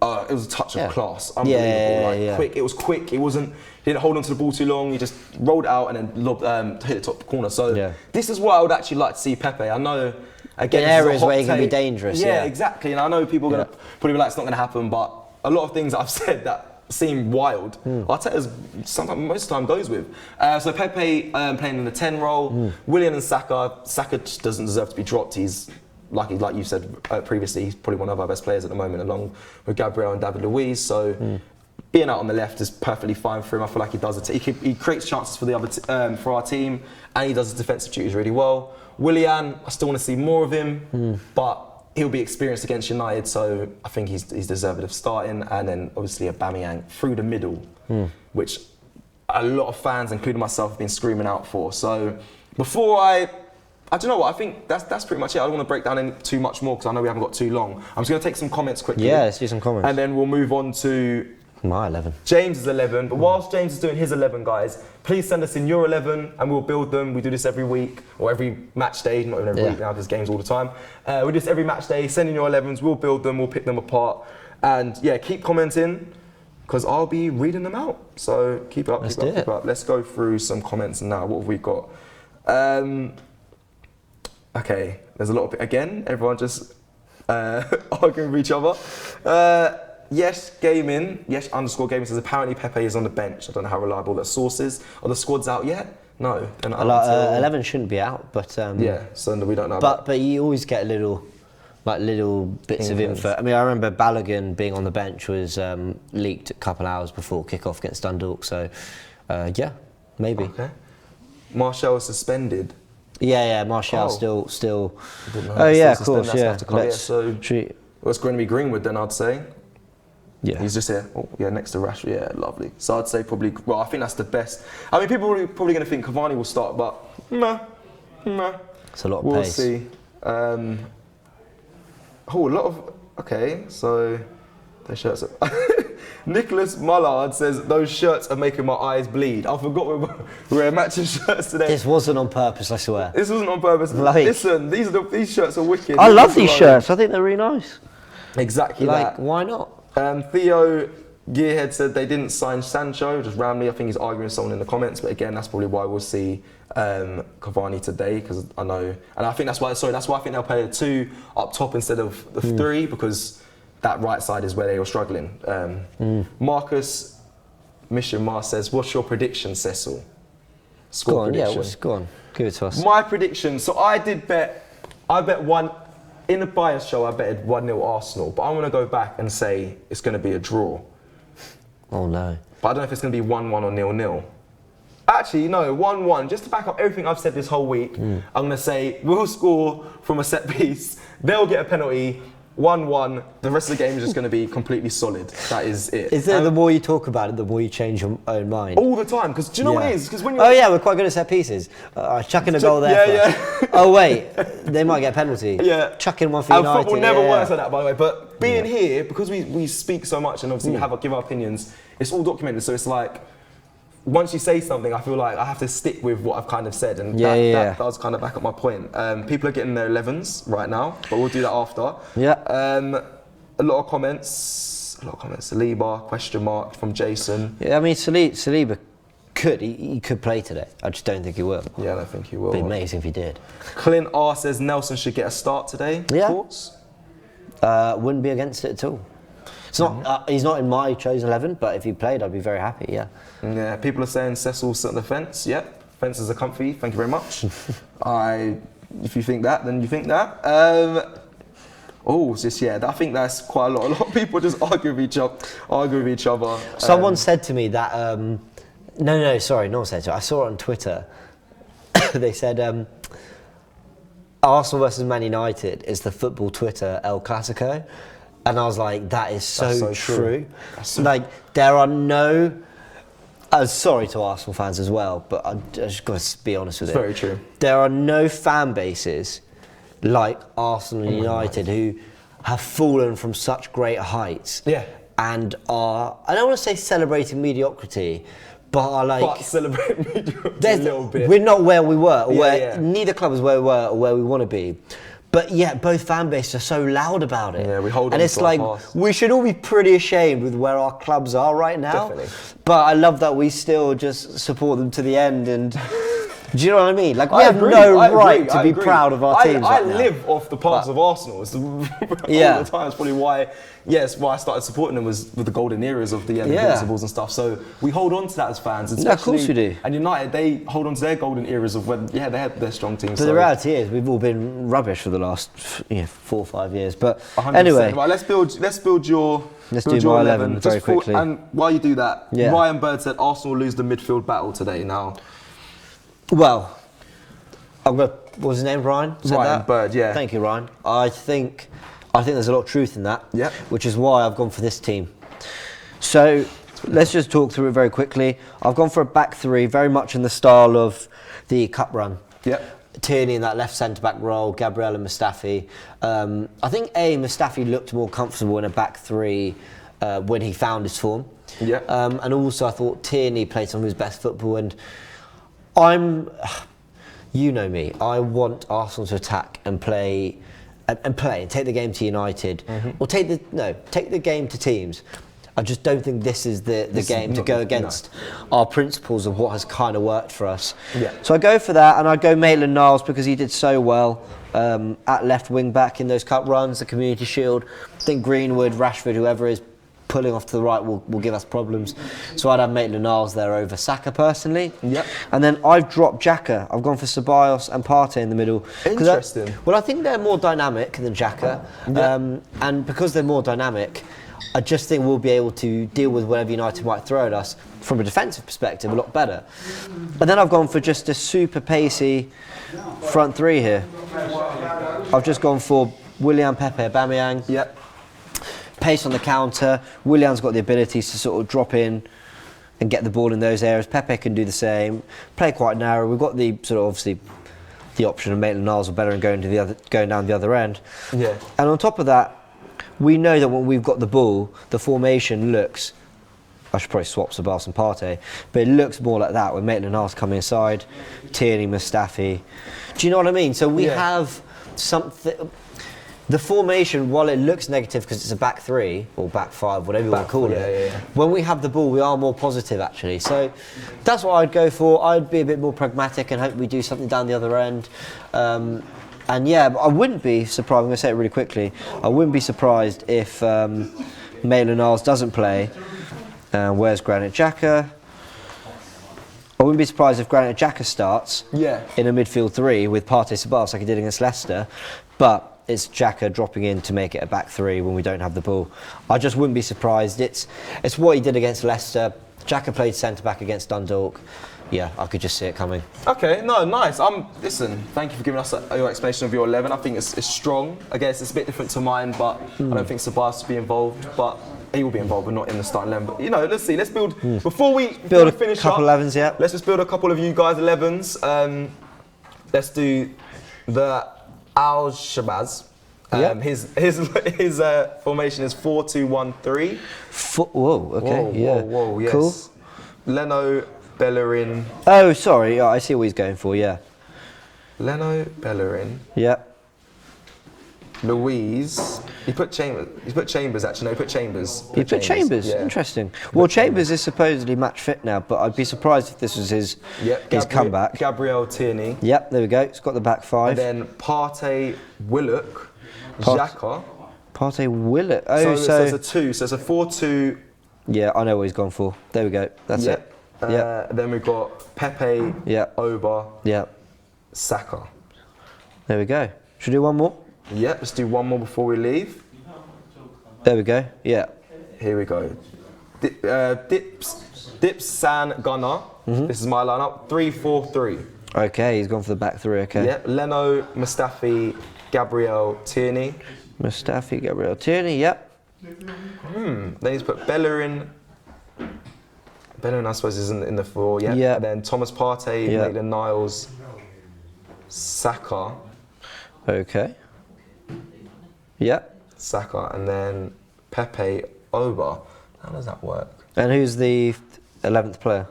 a touch of class, unbelievable. Quick. It was quick. He didn't hold on to the ball too long. He just rolled it out and then hit the top corner. So this is what I would actually like to see Pepe. I know. Again, in areas where he can be dangerous. Yeah, exactly. And I know people are going to probably be like, it's not going to happen, but a lot of things that I've said that seem wild, Arteta's most of the time goes with. So Pepe playing in the 10 role, Willian and Saka just doesn't deserve to be dropped. He's, like you said previously, he's probably one of our best players at the moment, along with Gabriel and David Luiz. So being out on the left is perfectly fine for him. I feel like he does it. He creates chances for the other for our team, and he does his defensive duties really well. Willian, I still want to see more of him, but he'll be experienced against United, so I think he's deserving of starting. And then obviously Aubameyang through the middle, which a lot of fans, including myself, have been screaming out for. So before I don't know what, I think that's pretty much it. I don't want to break down any too much more because I know we haven't got too long. I'm just going to take some comments quickly. Yeah, let's do some comments. And then we'll move on to my 11. James' 11. But whilst James is doing his 11, guys, please send us in your 11 and we'll build them. We do this every week or every match day, not even every week now because games all the time. We do this every match day. Send in your 11s, we'll build them, we'll pick them apart. And keep commenting because I'll be reading them out. So keep it up, keep up. Let's go through some comments now. What have we got? Okay, there's a lot of, again, everyone just arguing with each other. Yes _gaming says apparently Pepe is on the bench. I don't know how reliable that source is. Are the squads out yet? No, they're not out until... 11 shouldn't be out, but yeah, so we don't know. But you always get little bits of info. I mean, I remember Balogun being on the bench was leaked a couple hours before kick-off against Dundalk. So, yeah, maybe. Okay. Martial was suspended. Yeah, Martial still. Oh yeah, of course, yeah. So it's going to be Greenwood then, I'd say. Yeah. He's just here. Oh, yeah, next to Rashford. Yeah, lovely. So I'd say probably. Well, I think that's the best. I mean, people are probably going to think Cavani will start, but no. It's a lot of we'll pace. See. A lot of. Okay, so those shirts. Nicholas Mullard says those shirts are making my eyes bleed. I forgot we're wearing matching shirts today. This wasn't on purpose, I swear. This wasn't on purpose. Listen, these shirts are wicked. I love these shirts. I think they're really nice. Exactly that. Why not? Theo Gearhead said they didn't sign Sancho, just randomly. I think he's arguing with someone in the comments, but again, that's probably why we'll see Cavani today, because I know, and I think that's why. Sorry, that's why I think they'll play the 2 up top instead of the 3, because that right side is where they were struggling. Marcus Mission Mars says, "What's your prediction, Cecil?" Go on, yeah, go on. Give it to us. My prediction. So I bet one. In the bias show, I betted 1-0 Arsenal, but I'm going to go back and say it's going to be a draw. Oh no. But I don't know if it's going to be 1-1 or 0-0. Actually, no, 1-1. Just to back up everything I've said this whole week, I'm going to say we'll score from a set piece, they'll get a penalty, 1-1. The rest of the game is just going to be completely solid. That is it. Is it the more you talk about it, the more you change your own mind? All the time, because do you know what it is? Because when you're... Oh yeah, we're quite good at set pieces. Chucking a goal there for us. Oh wait, they might get a penalty. Yeah. Chucking one for United. Football never works like that, by the way. But being here, because we speak so much and obviously give our opinions, it's all documented. So it's like, once you say something, I feel like I have to stick with what I've kind of said, and that does kind of back up my point. People are getting their 11s right now, but we'll do that after. Yeah. A lot of comments. Saliba, question mark from Jason. Yeah, I mean, Saliba he could play today. I just don't think he will. Yeah, I don't think he will. It'd be amazing if he did. Clint R says Nelson should get a start today. Yeah. Thoughts? Wouldn't be against it at all. It's not. He's not in my chosen 11, but if he played, I'd be very happy. Yeah. Yeah. People are saying Cecil's at the fence. Yep. Fences are comfy. Thank you very much. If you think that, then you think that. I think that's quite a lot. A lot of people just argue with each other. Someone said to me that. No one said to me. I saw it on Twitter. They said Arsenal versus Man United is the football Twitter El Clasico. And I was like, that is so true. Like, there are no... sorry to Arsenal fans as well, but I just got to be honest with it. It's very true. There are no fan bases like Arsenal and United who have fallen from such great heights. Yeah. And are, I don't want to say celebrating mediocrity, but are like... But celebrating mediocrity a little bit. We're not where we were, neither club is where we were or where we want to be. But yet, both fan bases are so loud about it. Yeah, we hold on and it's to like, our past. we should all be pretty ashamed with where our clubs are right now. Definitely. But I love that we still just support them to the end. And do you know what I mean? Like, we I have agree, no I right agree, to I be agree. proud of our teams. I right now. live off the past of Arsenal. It's all the time. It's probably why I started supporting them was with the golden eras of the Invincibles and stuff. So we hold on to that as fans. No, of course we do. And United, they hold on to their golden eras of when they had their strong teams. But the reality is, we've all been rubbish for the last 4 or 5 years. But 100%. anyway, right, let's build your. Let's do my 11 very quickly. And while you do that, Ryan Bird said Arsenal lose the midfield battle today. Now, well, what was his name? Ryan. Ryan Bird. Yeah. Thank you, Ryan. I think there's a lot of truth in that. Yeah. Which is why I've gone for this team. So let's just talk through it very quickly. I've gone for a back 3, very much in the style of the cup run. Yeah. Tierney in that left centre-back role, Gabriel and Mustafi. I think Mustafi looked more comfortable in a back 3 when he found his form. Yeah. And also I thought Tierney played some of his best football, and you know me, I want Arsenal to attack and play and take the game to United, or take the game to teams. I just don't think this is the game to go against our principles of what has kind of worked for us. Yeah. So I go for that, and I go Maitland-Niles because he did so well at left wing back in those cup runs, the Community Shield. I think Greenwood, Rashford, whoever is pulling off to the right will give us problems. So I'd have Maitland-Niles there over Saka personally. Yep. And then I've dropped Xhaka. I've gone for Ceballos and Partey in the middle. Interesting. I think they're more dynamic than Xhaka. Yep. And because they're more dynamic, I just think we'll be able to deal with whatever United might throw at us from a defensive perspective a lot better. And then I've gone for just a super pacey front three here. I've just gone for Willian, Pepe, Aubameyang. Yep. Pace on the counter. Willian's got the abilities to sort of drop in and get the ball in those areas. Pepe can do the same. Play quite narrow. We've got the sort of obviously the option of Maitland-Niles or better and going down the other end. Yeah. And on top of that, we know that when we've got the ball, the formation looks. I should probably swap Ceballos and Partey, but it looks more like that with Maitland-Niles coming inside, Tierney, Mustafi. Do you know what I mean? So we have something. The formation, while it looks negative because it's a back three or back five, whatever you want to call it, when we have the ball, we are more positive actually. So that's what I'd go for. I'd be a bit more pragmatic and hope we do something down the other end. And yeah, I wouldn't be surprised. I'm going to say it really quickly. I wouldn't be surprised if Maitland-Niles doesn't play. Where's Granit Xhaka? I wouldn't be surprised if Granit Xhaka starts in a midfield three with Partey Ceballos like he did against Leicester, but it's Xhaka dropping in to make it a back three when we don't have the ball. I just wouldn't be surprised. It's what he did against Leicester. Xhaka played centre back against Dundalk. Yeah, I could just see it coming. Okay, no, nice. Listen, thank you for giving us your explanation of your 11. I think it's strong. I guess it's a bit different to mine, but I don't think Ceballos will be involved. But he will be involved, but not in the starting 11. But let's see. Let's build before we finish couple 11s. Yeah. Let's just build a couple of you guys 11s. Let's do the Al Shabazz. His formation is 4-2-1-3. Whoa. Okay. Whoa. Yes. Cool. Leno, Bellerin. Oh, sorry. I see what he's going for. Yeah. Leno, Bellerin. Yeah. Louise. He put Chambers actually. No, he put Chambers. He put Chambers. Yeah. Interesting. Well, Chambers is supposedly match fit now, but I'd be surprised if this was his comeback. Gabriel Tierney. Yep, there we go. It's got the back five. And then Partey, Willock, Xhaka. Partey, Willock. Oh, so it's a 2. So it's a 4-2. Yeah, I know what he's gone for. There we go. That's it. Then we've got Pepe, Oba, Saka. There we go. Should we do one more? Yep, let's do one more before we leave. There we go. Yeah. Here we go. Dips, San, Gunnar. This is my lineup. 3-4-3. Okay, he's gone for the back three. Okay. Yep. Leno, Mustafi, Gabriel, Tierney. Mustafi, Gabriel, Tierney. Yep. Then he's put Bellerin. Bellerin, I suppose, is in the 4. Yeah. And then Thomas Partey, Maitland-Niles, Saka. Okay. Yep. Saka, and then Pepe, Oba. How does that work? And who's the 11th player?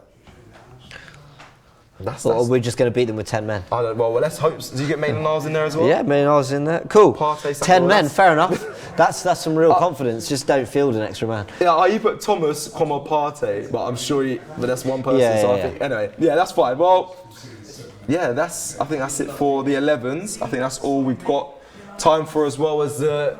Or are we just going to beat them with 10 men? I don't. Well, let's hope. Do you get Maitland-Niles in there as well? Yeah, Maitland-Niles in there. Cool. Partey, Saka, 10 men, fair enough. That's some real confidence. Just don't field an extra man. Yeah, you put Thomas, Partey, but I'm sure but that's one person. I think anyway. Yeah, that's fine. Well, yeah, I think that's it for the 11s. I think that's all we've got time for, as well as the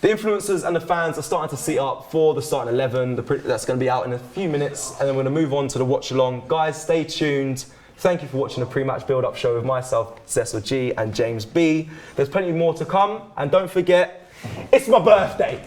influencers and the fans are starting to seat up for the starting 11. That's going to be out in a few minutes, and then we're going to move on to the watch along. Guys, stay tuned. Thank you for watching the pre-match build-up show with myself, Cecil G, and James B. There's plenty more to come, and don't forget, it's my birthday.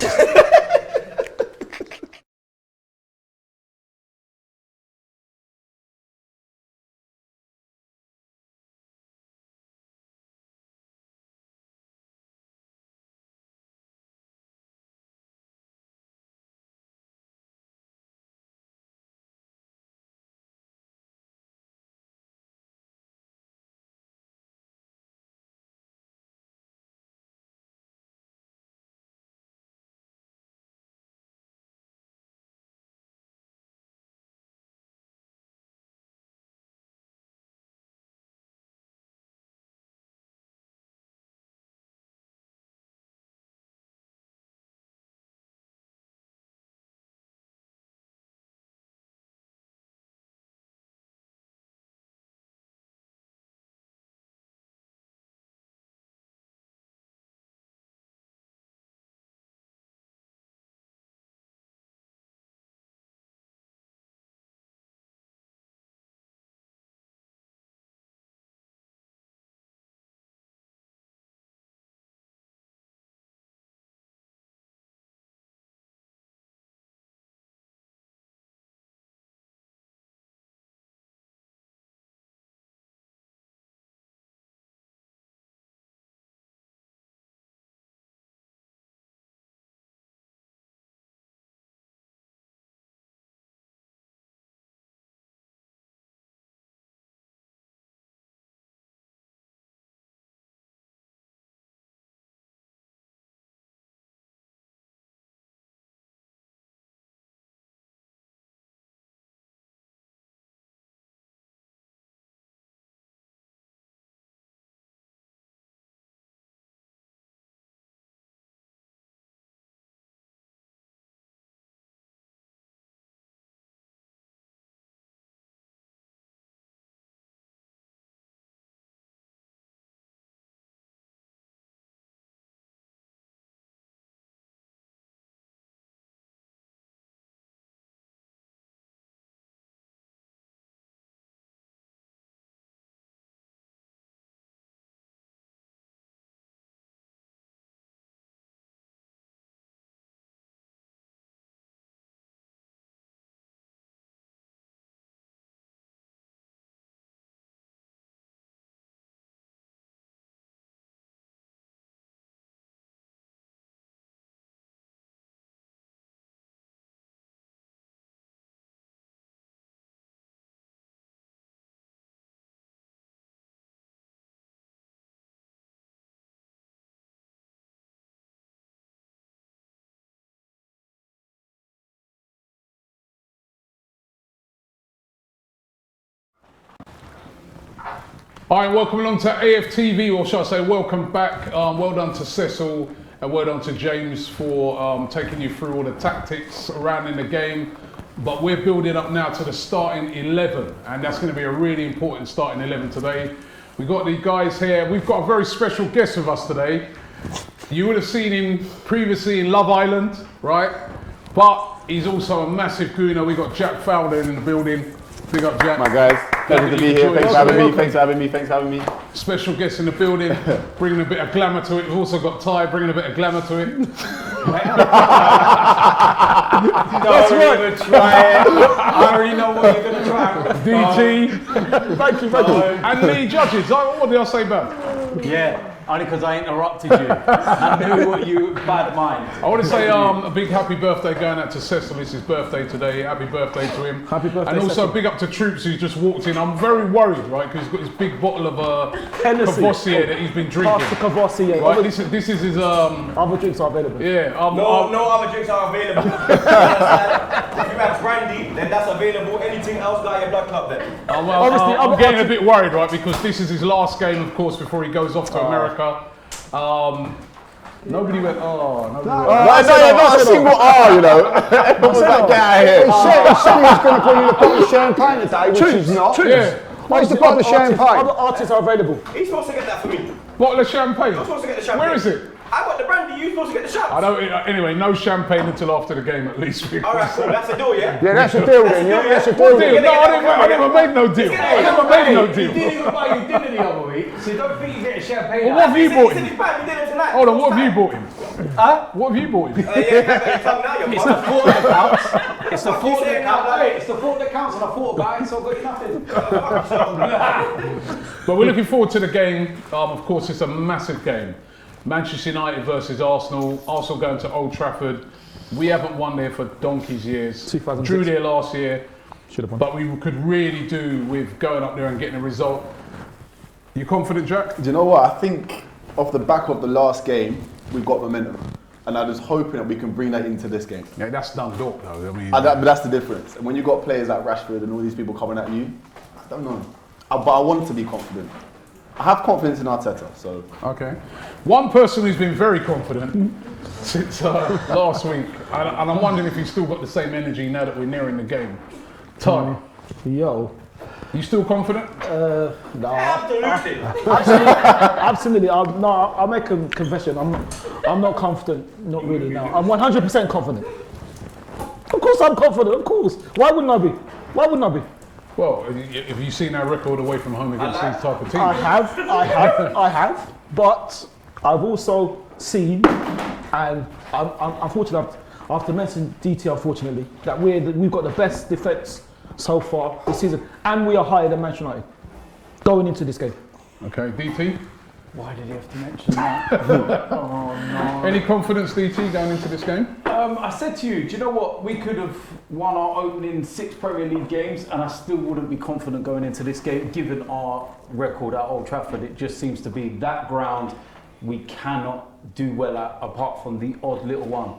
All right, welcome along to AFTV, or should I say welcome back. Well done to Cecil and well done to James for taking you through all the tactics surrounding the game. But we're building up now to the starting 11, and that's going to be a really important starting 11 today. We've got the guys here. We've got a very special guest with us today. You would have seen him previously in Love Island, right? But he's also a massive gooner. We've got Jack Fowler in the building. Big up, Jack. My guys, pleasure to be here. Thanks for having me. Special guest in the building, bringing a bit of glamour to it. We've also got Ty bringing a bit of glamour to it. That's right. Try it. I already know what you're going to try. DT. Thank you. And Lee Judges. What did I say about? Yeah. Only because I interrupted you. I knew what you bad mind. I want to say a big happy birthday going out to Cecil. It's his birthday today. Happy birthday to him. Happy birthday, and also Cecil. big up to Troops who's just walked in. I'm very worried, right, because he's got this big bottle of Cavossier that he's been drinking. Pass the Cavossier. Right, this is his Other drinks are available. Yeah. No other drinks are available. If you have brandy, then that's available. Anything else, got your blood club then. I'm getting a bit worried, right, because this is his last game, of course, before he goes off to America. Nobody went, nobody went. Not a single R, you know. Everyone was like, get out of here. He said he was going to bring you a bottle of champagne today, which is not. Yeah. Where's the bottle of champagne? Other artists are available. He's supposed to get that for me. Bottle of champagne? I'm supposed to get the champagne. Where is it? I got the brandy, you're supposed to get the shots. I don't, anyway, no champagne until after the game at least. Alright, cool, that's a deal, yeah? Yeah, that's a deal then, yeah? That's a What deal. deal? No, I never made no deal. I never made no He deal. didn't even buy you dinner the other week, so you don't think you get a champagne. Well, what have you bought He said him? he's back, we did it tonight. Hold on, what have you bought him? Huh? What have you bought him? Yeah, you got your tongue now, you're It's the thought that counts. It's the What you thought that saying now, counts. lad? Wait, it's the thought that counts, and I thought about it, so I got you nothing. But we're looking forward to the game. Of course, it's a massive game. Manchester United versus Arsenal. Arsenal going to Old Trafford. We haven't won there for donkey's years. 2006. Drew there last year. Should have won. But we could really do with going up there and getting a result. You confident, Jack? Do you know what? I think off the back of the last game, we've got momentum. And I'm just hoping that we can bring that into this game. Yeah, that's Dundalk though. I mean, But that's the difference. And when you've got players like Rashford and all these people coming at you, I don't know. But I want to be confident. I have confidence in Arteta, so. Okay. One person who's been very confident since last week, and I'm wondering if he's still got the same energy now that we're nearing the game. Ty, Yo. you still confident? No. Absolutely. Absolutely. I'll make a confession. I'm not confident. Not really. No. I'm 100% confident. Of course, I'm confident. Of course. Why wouldn't I be? Why wouldn't I be? Well, have you seen our record away from home against these type of teams? I have. But I've also seen, and I'm unfortunate, I have to mention DT, unfortunately, that we've got the best defence so far this season, and we are higher than Manchester United going into this game. Okay, DT? Why did he have to mention that? Oh no. Any confidence, DT, going into this game? I said to you, do you know what? We could have won our opening 6 Premier League games and I still wouldn't be confident going into this game given our record at Old Trafford. It just seems to be that ground we cannot do well at apart from the odd little one.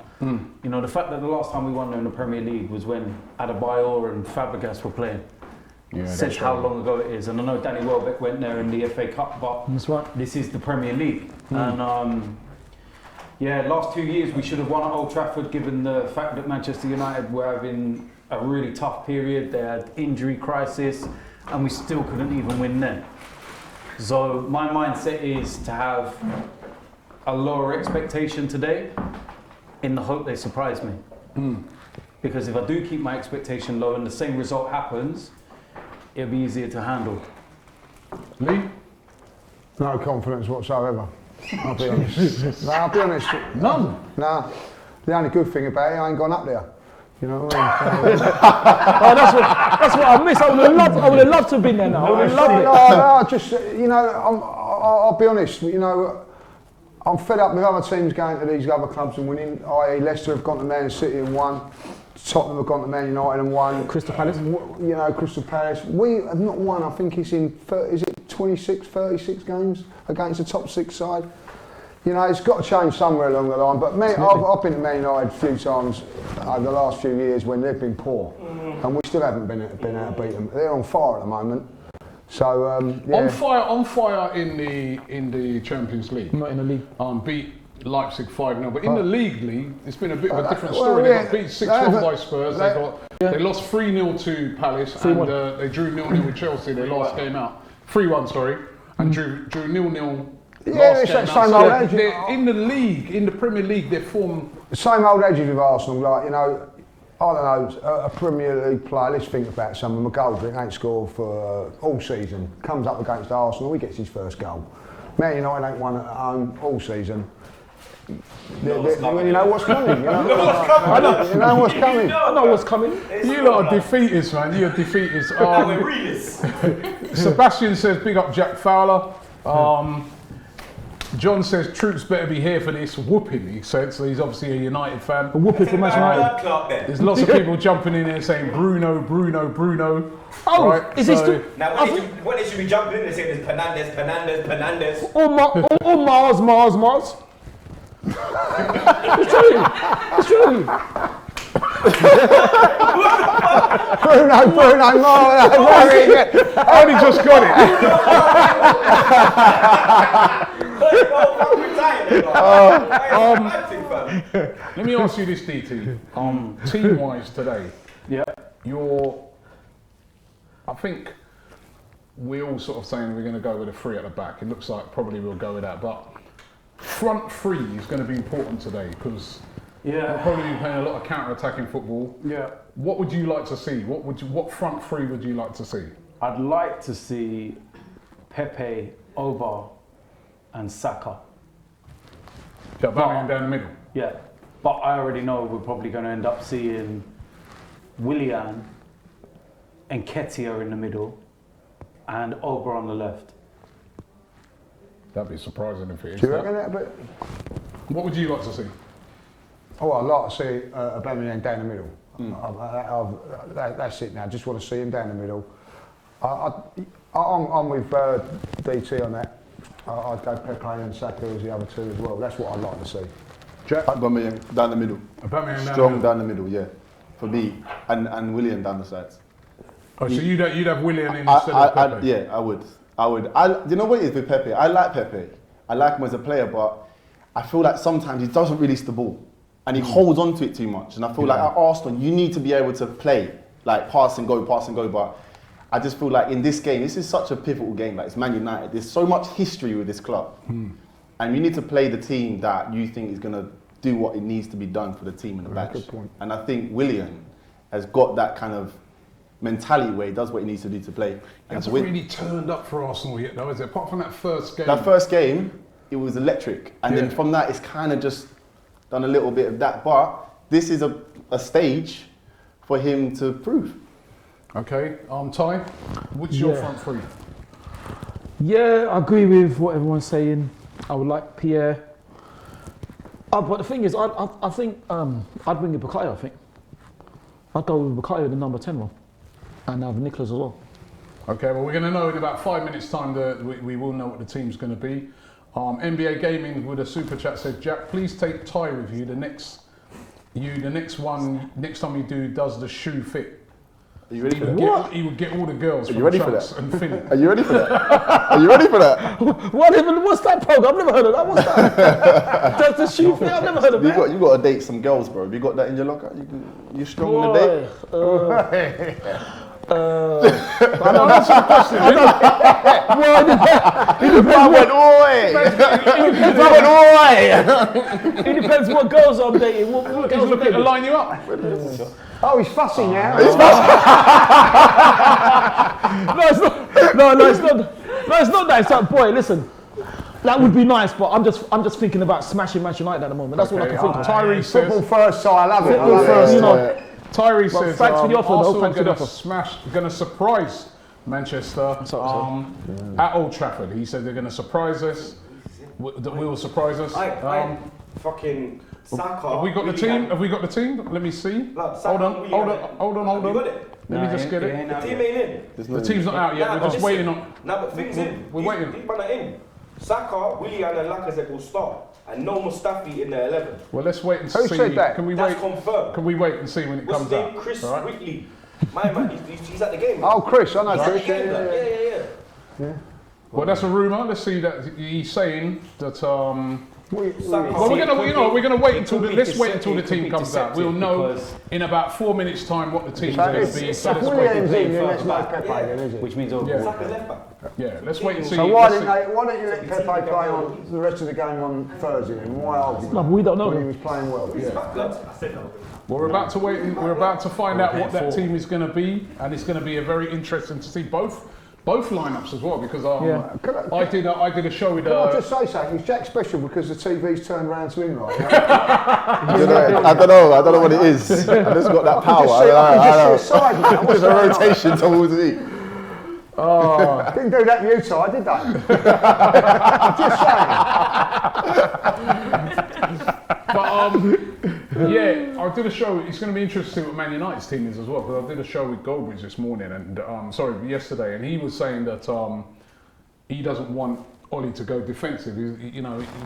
You know, the fact that the last time we won in the Premier League was when Adebayor and Fabregas were playing. Says how long ago it is. And I know Danny Welbeck went there in the FA Cup, but That's right. this is the Premier League. And last 2 years we should have won at Old Trafford given the fact that Manchester United were having a really tough period. They had injury crisis and we still couldn't even win then. So my mindset is to have a lower expectation today in the hope they surprise me. Because if I do keep my expectation low and the same result happens, it'll be easier to handle. Lee? No confidence whatsoever. I'll be honest. No, I'll be honest. None? Nah. The only good thing about it, I ain't gone up there. You know what I mean? That's what I miss. I would have loved to have been there now. I would have loved it. No, just, you know, I'll be honest, you know, I'm fed up with other teams going to these other clubs and winning, i.e. Leicester have gone to Man City and won, Tottenham have gone to Man United and won. Crystal Palace. You know, Crystal Palace. We have not won, I think it's in, 36 games against the top 6 side. You know, it's got to change somewhere along the line. But I've been to Man United a few times over the last few years when they've been poor. And we still haven't been able to beat them. They're on fire at the moment. So yeah. On fire in the Champions League. Not in the league. Beat Leipzig 5-0, but in the league, it's been a bit of a different story. They got beat 6-1 by Spurs. They lost 3-0 to Palace, and they drew 0-0 with Chelsea their last game out. 3-1, sorry, and drew 0-0. Yeah, it's that same old edges. In the league, in the Premier League, they're formed. The same old edges with Arsenal, like, you know, I don't know, a Premier League player, let's think about some of McGoldrick, ain't scored for all season, comes up against Arsenal, he gets his first goal. Man United ain't won at home all season. You know what's coming. You know what's coming. You know what's coming. I know what's coming. You lot are defeatists, man. You're defeatists. We're realists. Sebastian says, big up Jack Fowler. John says, troops better be here for this whooping, he said. So he's obviously a United fan. A whooping for Manchester United. There's lots of people jumping in there saying Bruno, Bruno, Bruno. Oh, right? is this the... Now, when they should be jumping in, they say there's Fernandes. Or Mars. It's true. Bruno Mars. I only just got it. Let me ask you this, DT. Team-wise today, I think we're all sort of saying we're going to go with a 3 at the back. It looks like probably we'll go with that, but front 3 is going to be important today because we'll probably be playing a lot of counter-attacking football. Yeah. What would you like to see? What front 3 would you like to see? I'd like to see Pepe, Over, and Saka. Down the middle. Yeah, but I already know we're probably going to end up seeing Willian and Nketiah in the middle, and Over on the left. That'd be surprising if it is. Do you reckon that? But what would you like to see? Oh, I'd like to see Aubameyang down the middle. That's it now. Just want to see him down the middle. I'm with DT on that. I'd go Pepe and Saka as the other 2 as well. That's what I'd like to see. Aubameyang down the middle. Strong down the middle, yeah. For me, and Willian down the sides. Oh, so you'd have Willian in instead of Pepe? Yeah, I would. You know what it is with Pepe? I like Pepe. I like him as a player, but I feel like sometimes he doesn't release the ball. And he holds on to it too much. And I feel like at Arsenal, you need to be able to play, like pass and go. But I just feel like in this game, this is such a pivotal game. Like it's Man United. There's so much history with this club. And you need to play the team that you think is going to do what it needs to be done for the team in the back. Good point. And I think Willian has got that kind of mentality where he does what he needs to do to play. He hasn't really turned up for Arsenal yet, though, is it? Apart from that first game. That first game, it was electric. And then from that, it's kind of just done a little bit of that. But this is a stage for him to prove. Okay, Ty, what's your front 3? Yeah, I agree with what everyone's saying. I would like Pierre. But the thing is, I think I'd bring in Bukayo, I think. I'd go with Bukayo, the number 10 one. And have Nicholas as well. Okay, well, we're going to know in about 5 minutes' time that we will know what the team's going to be. NBA Gaming with a super chat said, Jack, please take Ty with you. The next time you do does the shoe fit. Are you ready for that? He would get all the girls. Are you ready for that? And Philly. Are you ready for that? Are you ready for that? What's that program? I've never heard of that. What's that? Does the shoe fit? I've never heard of that. You got to date some girls, bro. Have you got that in your locker? You strong on the date? I know that's a question. It depends what girls I'm dating. What girls looking to line you up? Oh, he's fussy now. No, it's not. No, it's not that. It's like, boy, listen. That would be nice, but I'm just thinking about smashing Manchester United at the moment. That's what I can think of. Tyree says, football first, so I love it. Football first, you know. Tyree says, thanks for the offer, Arsenal going to surprise Manchester at Old Trafford. He said they're going to surprise us. That will surprise us. Fucking Saka. Have we got the team? Have we got the team? Let me see. Hold on. You got it? Let me just get it. The team ain't in. The team's not out yet. We're just waiting on. No, but things in. We're waiting. These men are in. Saka, Willian, and Lacazette will start, and no Mustafi in the 11. Well, let's wait and Who see. said that? Can we That's wait? confirmed. Can we wait and see when it comes out? Chris Right? Whitley. My man, he's at the game. Oh, Chris, I know He's at the Chris. game, blood. Yeah. Well, that's a rumour. Let's see that he's saying that. We- Well, we're gonna wait until let's wait until the it could team be comes out. deceptive We'll know because- in about 4 minutes' time what the team's So going to it's- be. it's So let's Williams wait. in, then further let's make back. Pepe then, is it? Which means all Yeah. Saka's left back. Yeah, let's wait and see. So why let's don't you let Pepe play on the rest of the game on Thursday then? Why argue? No, but we don't know. When he was playing well. We're about to wait. We're about to find out what that team is going to be, and it's going to be a very interesting to see both lineups as well. Because I did a show with. Can I just say something? Is Jack special because the TV's turned round to him right now? I don't know what it is. I just got that power. I just see a side, mate. There's a rotation towards me. Oh, didn't do that with you, Ty, did they? Just saying. But yeah, I did a show. It's going to be interesting to see what Man United's team is as well. Because I did a show with Goldbridge this morning, and yesterday, and he was saying that he doesn't want Ollie to go defensive.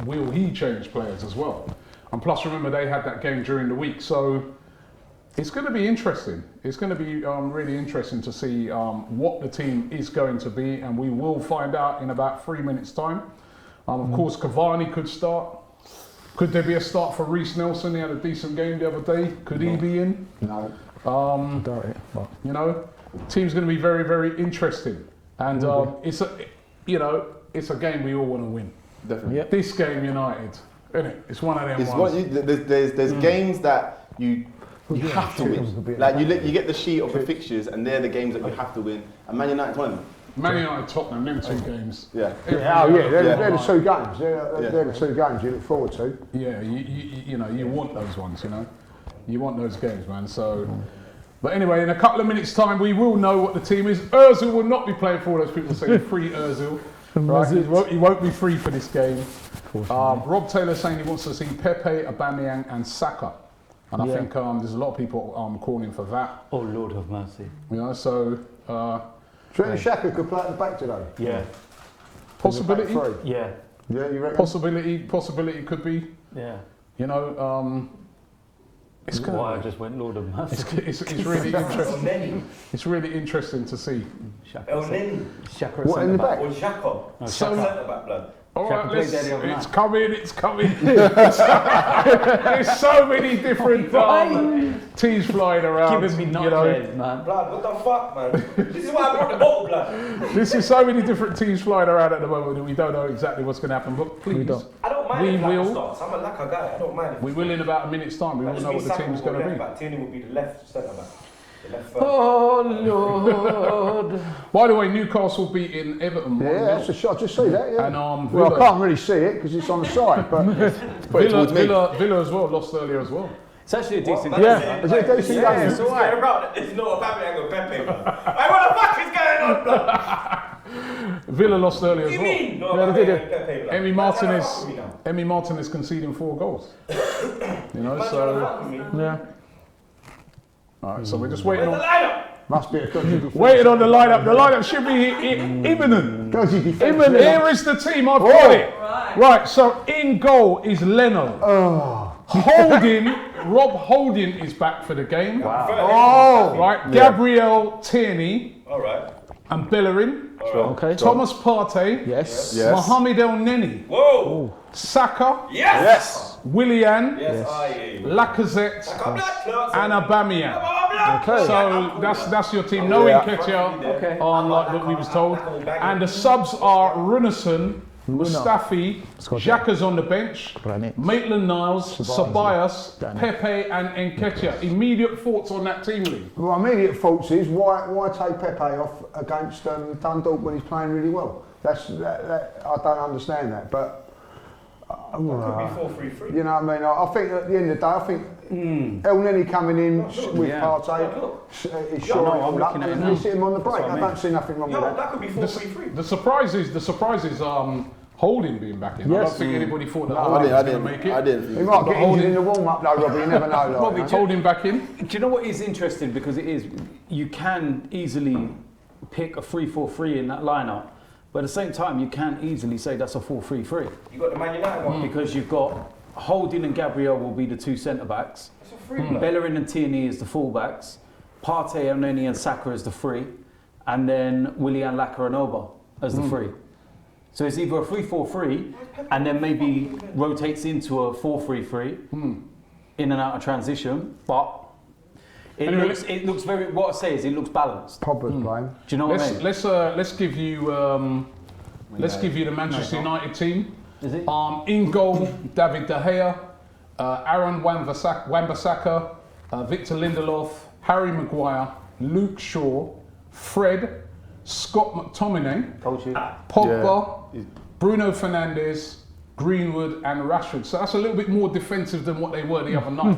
Will he change players as well? And plus, remember they had that game during the week, so it's going to be interesting. It's going to be really interesting to see what the team is going to be, and we will find out in about 3 minutes' time. Of course, Cavani could start. Could there be a start for Reece Nelson? He had a decent game the other day. Could he be in? No. Doubt it. But Team's going to be very, very interesting, and it's a game we all want to win. Definitely. Yep. This game, United, isn't it? It's one of them It's ones. there's games that you have to win. Like you get the sheet of the fixtures, and they're the games that you have to win. And Man United's one of them. Man United, Tottenham, them two games. Yeah. They're the two games. They're the two games you look forward to. Yeah, you want those ones, You want those games, man. So, but anyway, in a couple of minutes' time, we will know what the team is. Ozil will not be playing for all those people saying free Ozil. Right? He won't be free for this game. Rob Taylor saying he wants to see Pepe, Aubameyang, and Saka. And I think there's a lot of people calling for that. Oh, Lord have mercy. So. Trent Xhaka could play at the back today. Yeah. Possibility. Yeah. Yeah, you reckon? Possibility could be. Yeah. It's gonna. Why I just went Lord of mercy. It's really interesting. It's really interesting to see. El Neni. Xhaka What, in the back? Or Xhaka. No, So- Xhaka. Centre back, blood. All Xhaka right, played there the other it's night. coming. It's coming. There's so many different teams flying around. Giving me nightmares, man. Blood, what the fuck, man? This is why I brought the bottle, blood. This is so many different teams flying around at the moment that we don't know exactly what's going to happen. But please, I don't mind We if Laka will. starts. I'm a Laka guy. I don't mind if we will in about a minute's time. We will know what the team's going to be. Back. Tierney will be the left centre back. The left Oh, Lord. By the way, Newcastle beating Everton. Yeah, that's a shot. Just see that, yeah. And well, I Villa, can't really see it because it's on the side, but Villa as well lost earlier as well. It's actually a decent man? game. is it a decent Yeah, game? it's all right. Around. It's not a Aubameyang or Pepe, blood. Hey, what the fuck is going on, blood? Villa lost earlier What as do you well. mean? No, Aubameyang and Pepe, blood. Emi Martinez conceding 4 goals. So yeah. all right, so we're just waiting Where's the on lineup? Must be a dodgy defence. waiting on the lineup. The lineup should be imminent. Dodgy defence. Imminent. Here is the team. I've got it. Right. So in goal is Leno. Holding. Rob Holding is back for the game. Oh, Right. Gabriel Tierney all right. and Bellerin. Okay. Thomas Partey. Yes. Mohamed El Neni. Whoa. Saka. Yes. Willian. Yes. Aye. Lacazette. Come black, blood. And Aubameyang. Okay. So that's your team. No Nketiah, like what we was told. And the subs are Runason, Mustafi, Xhaka's on the bench, Maitland-Niles, Ceballos, Pepe and Nketiah. Immediate thoughts on that team, Lee? My immediate thoughts is why take Pepe off against Dundalk when he's playing really well? That I don't understand that, but. Could be 4-3-3. You know what I mean? I think at the end of the day, I think El Neni coming in with Partey is sure all up, and we sit him on the break. I don't see nothing wrong with that. That could be 4-3-3. The surprise is Holding being back in. I don't think anybody thought that Holding was going to make it. I didn't. He might get injured in the warm-up though, Robbie. You never know. Robbie, Holding back in. Do you know what is interesting? Because it is, you can easily pick a 3-4-3 in that lineup. But at the same time, you can't easily say that's a 4-3-3. You got the Man United one. Because you've got Holding and Gabriel will be the 2 centre-backs. It's a free blood. Bellerin and Tierney is the full-backs. Partey, Elneny and Saka as the 3, and then Willian, Laka and Oba as the 3. So it's either a 3-4-3 and then maybe rotates into a 4-3-3 in and out of transition, but it looks very, what I say is it looks balanced. Pogba's playing. Do you know what I mean? Let's give you the Manchester United team. Is it? In goal, David De Gea, Aaron Wan-Bissaka, Victor Lindelof, Harry Maguire, Luke Shaw, Fred, Scott McTominay, Pogba, Bruno Fernandes, Greenwood and Rashford. So that's a little bit more defensive than what they were the other night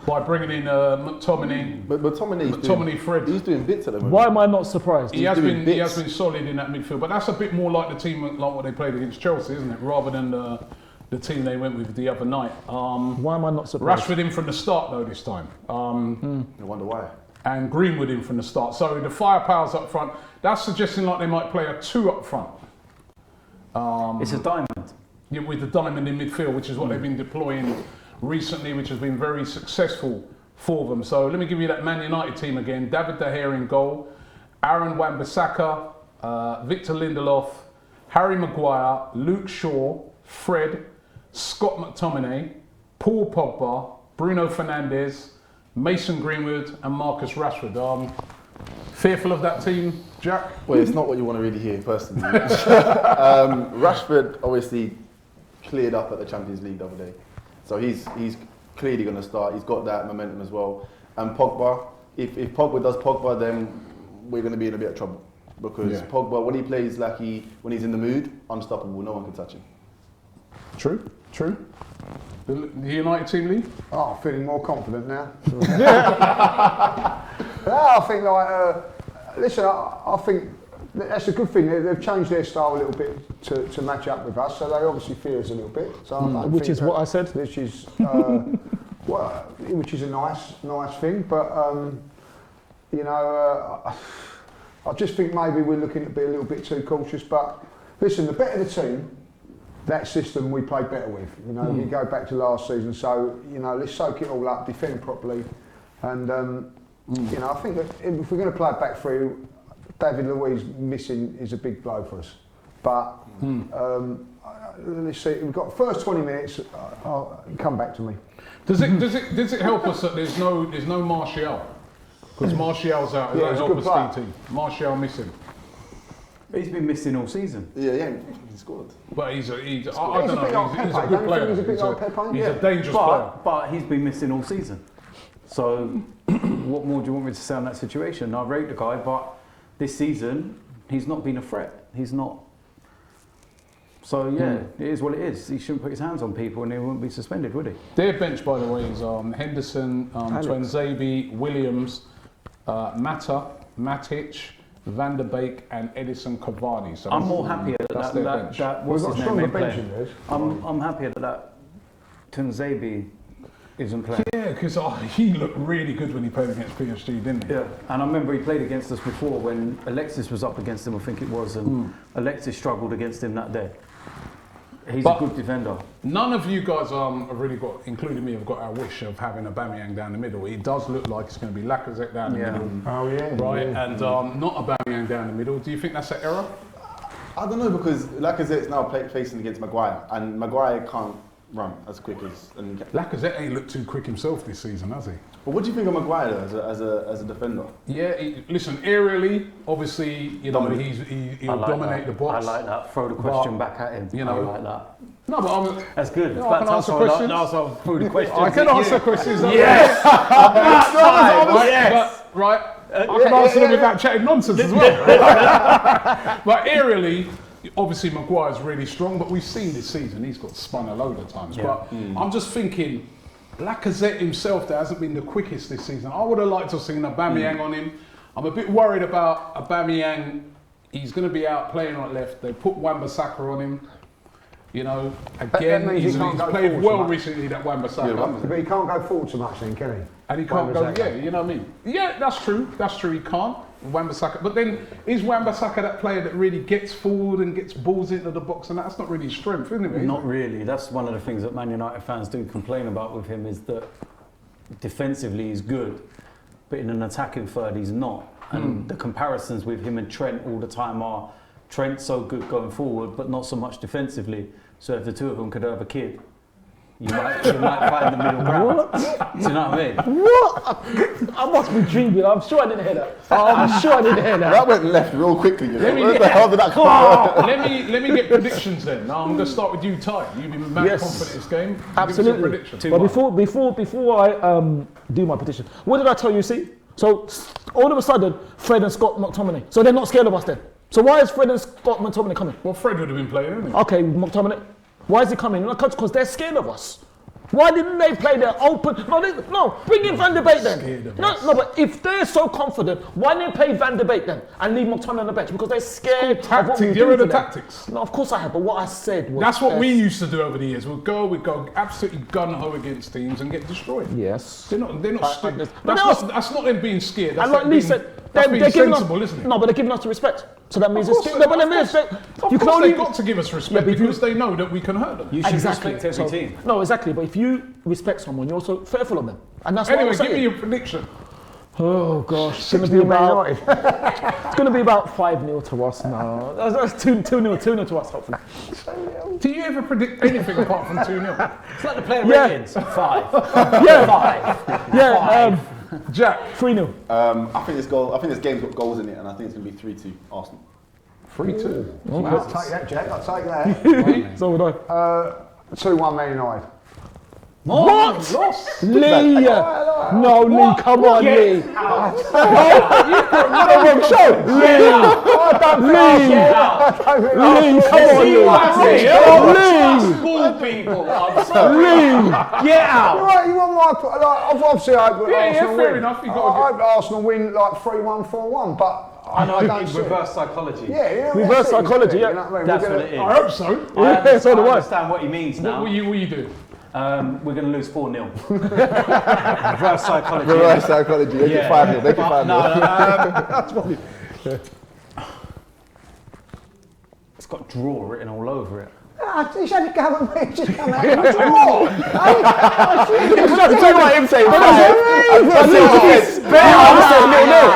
by bringing in McTominay. But McTominay, Fred. He's doing bits at the moment. Why am I not surprised? He has been solid in that midfield, but that's a bit more like the team like what they played against Chelsea, isn't it? Rather than the team they went with the other night. Why am I not surprised? Rashford in from the start though this time. I wonder why. And Greenwood in from the start. So the firepower's up front. That's suggesting like they might play a 2 up front. It's a diamond. Yeah, with the diamond in midfield, which is what they've been deploying recently, which has been very successful for them. So let me give you that Man United team again. David De Gea in goal, Aaron Wan-Bissaka, Victor Lindelof, Harry Maguire, Luke Shaw, Fred, Scott McTominay, Paul Pogba, Bruno Fernandes, Mason Greenwood and Marcus Rashford. Fearful of that team, Jack? Well, it's not what you want to really hear personally. Rashford obviously cleared up at the Champions League the other day. So he's clearly going to start. He's got that momentum as well. And Pogba, if Pogba does Pogba, then we're going to be in a bit of trouble. Because Pogba, when he plays like when he's in the mood, unstoppable, no one can touch him. True. The United team, Lee? Oh, I'm feeling more confident now. I think listen, I think that's a good thing. They've changed their style a little bit to match up with us, so they obviously fear us a little bit. So which is what I said. Which is which is a nice thing, but I just think maybe we're looking to be a little bit too cautious. But listen, the better the team, that system we play better with. We go back to last season, so let's soak it all up, defend properly, and I think that if we're going to play a back three, David Luiz missing is a big blow for us. But let's see. We've got first 20 minutes. Come back to me. Does it help us that there's no Martial? Because Martial's out. Yeah, he's a good player. team. Martial missing. He's been missing all season. Yeah, he scored. But he's a good player. He's a bit like Pepe. He's a dangerous player. But he's been missing all season. So what more do you want me to say on that situation? I rate the guy, but this season he's not been a threat. He's not. So it is what it is. He shouldn't put his hands on people and he wouldn't be suspended, would he? Their bench, by the way, is Henderson, Twenzabi, Williams, Mata, Matic, Van der Beek and Edison Cavani. So I'm more happier that what's his name ain't playing. I'm happier that Twenzabi isn't playing. Yeah, because he looked really good when he played against PSG, didn't he? Yeah, and I remember he played against us before when Alexis was up against him, I think it was, and Alexis struggled against him that day. He's a good defender. None of you guys have really got, including me, have got our wish of having Aubameyang down the middle. It does look like it's going to be Lacazette down the middle. Oh yeah. Right, and not Aubameyang down the middle. Do you think that's an error? I don't know, because Lacazette's now facing against Maguire, and Maguire can't run as quick as. Lacazette ain't looked too quick himself this season, has he? But what do you think of Maguire as a defender? Yeah, listen, aerially, obviously, he'll dominate the box. I like that. Throw the question back at him. I like that. No, but that's good. I can answer questions. Through the questions. I can answer questions. Yes. Yes. Right. I can answer them without chatting nonsense as well. But aerially, obviously Maguire's really strong, but we've seen this season he's got spun a load of times. Yeah. But I'm just thinking, Lacazette himself, that hasn't been the quickest this season. I would have liked to have seen Aubameyang on him. I'm a bit worried about Aubameyang. He's going to be out playing right left. They put Wan-Bissaka on him. Again, he's played well recently, that Wan-Bissaka. But he can't go forward so much then, can he? And he can't go, you know what I mean? Yeah, that's true. That's true, he can't. Wan-Bissaka. But then, is Wan-Bissaka that player that really gets forward and gets balls into the box? And that's not really his strength, isn't it? Not really. That's one of the things that Man United fans do complain about with him, is that defensively he's good, but in an attacking third, he's not. And the comparisons with him and Trent all the time are Trent's so good going forward, but not so much defensively. So if the two of them could have a kid, you might find the middle ground. What? Do you know what I mean? What? I must be dreaming. I'm sure I didn't hear that. I'm sure I didn't hear that. That went left real quickly. You know? Let me- Where the hell did that come from? Let me get predictions then. Now I'm going to start with you, Ty. You've been mad Yes. confident this game. Absolutely. Give us your prediction. But before I do my prediction, what did I tell you? See, so all of a sudden, Fred and Scott McTominay. So they're not scared of us then. So why is Fred and Scott McTominay coming? Well, Fred would have been playing, wouldn't he? Okay, McTominay. Why is he coming? Because they're scared of us. Why didn't they play their open? No, bring in Van der Beek then. No, but if they're so confident, why didn't they play Van der Beek then and leave McTominay on the bench? Because they're scared of what we Tactics. do You heard to the them. tactics. No, of course I have, but what I said was... That's what we used to do over the years. We'd go absolutely gun-ho against teams and get destroyed. Yes. They're not stupid. But That's not them being scared. That's And like them Lee being, said, that's they're being giving sensible, us, isn't it? No, but they're giving us the respect. So that means Of it's... course, No, but of that means course. that Of you can course only... they've got to give us respect because they know that we can hurt them. You should Exactly. respect every team. No, exactly. But if you respect someone, you're also fearful of them. And that's Anyway, what I'm give me saying. your prediction. Oh gosh, it's going to be about. It's going to be about 5-0 to us. No, that's 2-0 to us. Hopefully. Do you ever predict anything apart from 2-0? It's like the player Yeah. ratings. 5. Yeah, 5. yeah. Jack. 3-0. I think this game's got goals in it, and I think it's going to be 3-2 Arsenal. 3-2. I'll take that, Jack. I'll take that. So would I. 2-1 Man United. What? Lost. Lee! No, Lee, come on, Lee. Lee, come on, Lee. Ball people. I'm sorry. Lee. Get out. Right, you want my obviously I hope Yeah, Arsenal fair win. enough, you I gotta hope Arsenal win like 3-1, 4-1, but I don't see it. Reverse psychology. Yeah, Reverse psychology, yeah. You know what I mean? That's We're what gonna- it is. I hope so. Yeah, so do I I. understand what he means What now. will you do? We're going to lose 4-0. Reverse psychology. Reverse psychology. Make it 5-0. Make it 5-0. That's probably. It's got draw written all over it. He's had a go at me, just come out and draw.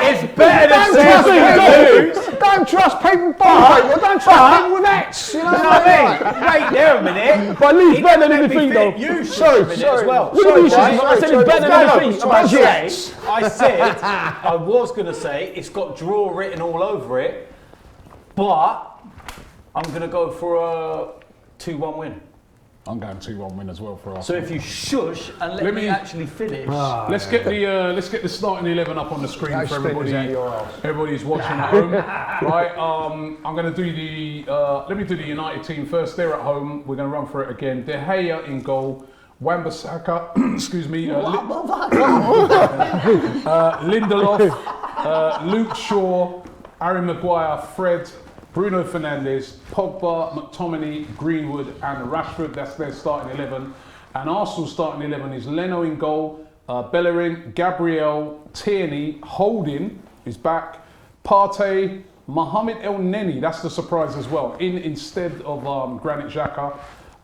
It's better than saying Don't trust people by people. Don't trust people with X. You know what I mean? Wait there a minute. But Lee's better than anything, though. You should a minute as well. What do you mean, I said it's better than anything. I said I was going to say it's got draw written all over it, but I'm going to go for a 2-1 win. I'm going 2-1 win as well for us. So if you shush and let me actually finish. Let's get the starting 11 up on the screen for everybody. Everybody's watching at home, right? I'm going to do the. Let me do the United team first. They're at home. We're going to run through it again. De Gea in goal. Wan-Bissaka, excuse me. Lindelof, Luke Shaw, Harry Maguire, Fred, Bruno Fernandes, Pogba, McTominay, Greenwood and Rashford. That's their starting 11. And Arsenal's starting 11 is Leno in goal, Bellerin, Gabriel, Tierney, Holding, who's back, Partey, Mohamed El Neni, that's the surprise as well, instead of Granit Xhaka.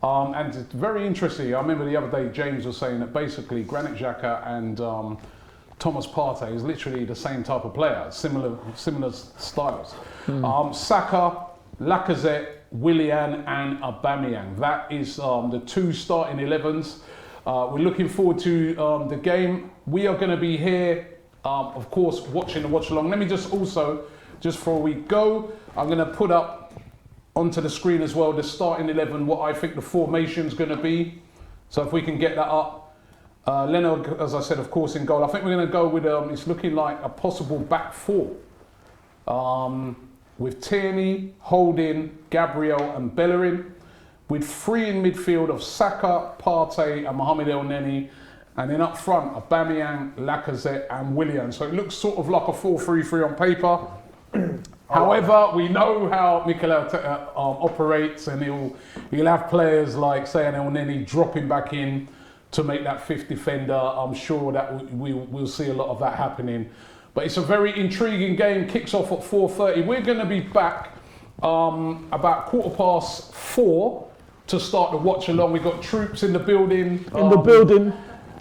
And it's very interesting. I remember the other day James was saying that basically Granit Xhaka and Thomas Partey is literally the same type of player, similar styles. Saka, Lacazette, Willian and Aubameyang. That is the two starting 11s. We're looking forward to the game. We are going to be here, of course, watching the watch along. Let me just also, just before we go, I'm going to put up onto the screen as well the starting 11, what I think the formation's going to be. So if we can get that up. Leno, as I said, of course, in goal. I think we're going to go with, it's looking like a possible back four. With Tierney, Holding, Gabriel and Bellerin. With three in midfield of Saka, Partey and Mohamed El Neni. And then up front, Aubameyang, Lacazette and Willian. So it looks sort of like a 4-3-3 on paper. However, we know how Mikel Arteta operates, and he'll have players like, say, El Neni dropping back in to make that fifth defender. I'm sure that we'll see a lot of that happening. But it's a very intriguing game. Kicks off at 4:30. We're going to be back about 4:15 to start the watch along. We've got troops in the building.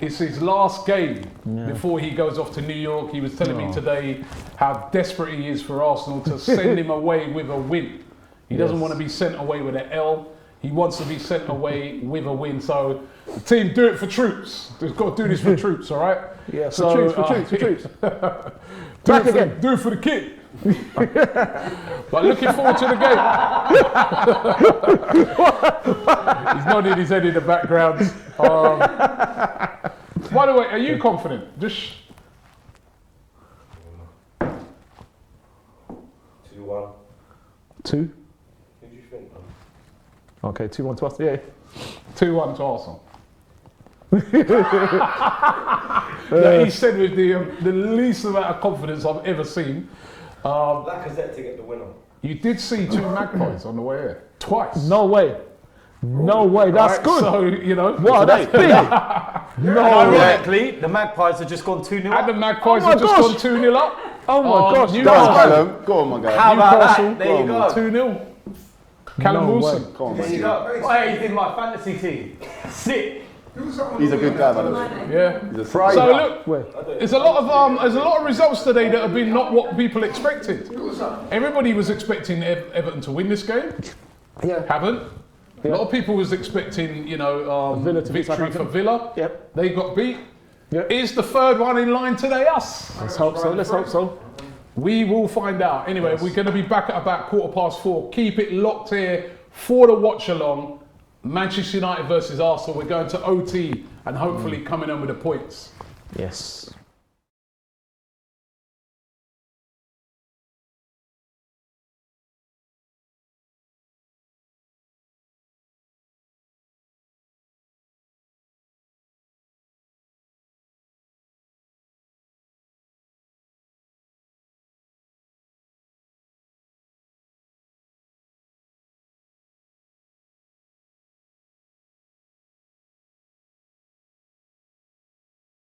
it's his last game before he goes off to New York. He was telling me today how desperate he is for Arsenal to send him away with a win. He doesn't want to be sent away with an L. He wants to be sent away with a win. So, the team, do it for troops. They've got to do this for troops, all right? Yeah, for troops. Back again. Do it for the kid. But looking forward to the game. He's nodding his head in the background. By the way, are you confident? Just 2-1. 2? Who do you think, man? Okay, 2-1 to us. Yeah. 2-1 to Arsenal. He said with the least amount of confidence I've ever seen. Lacazette to get the winner. You did see 2 Magpies on the way here. Twice. No way. No way. That's good. So, you know. Wow, that's big. Ironically, the Magpies have just gone 2-0 And the up. Magpies have just gone 2-0 up. Oh my gosh. Go on, Callum. Go on, my guy. How about Newcastle, that? There you go. 2-0. Callum Wilson. Come on, There you man. go. Hey, he's in my fantasy team. Sick. He's a good guy, by the way. Yeah. He's a So look, there's a lot of results today that have been not what people expected. Everybody was expecting Everton to win this game. Yeah. Haven't. A lot of people was expecting, Villa to beat victory for Southampton. Villa. Yep. They got beat. Yep. Is the third one in line today us? Let's hope so. Let's hope so. We will find out. Anyway, we're going to be back at about 4:15. Keep it locked here for the watch along. Manchester United versus Arsenal. We're going to OT and hopefully coming in with the points. Yes.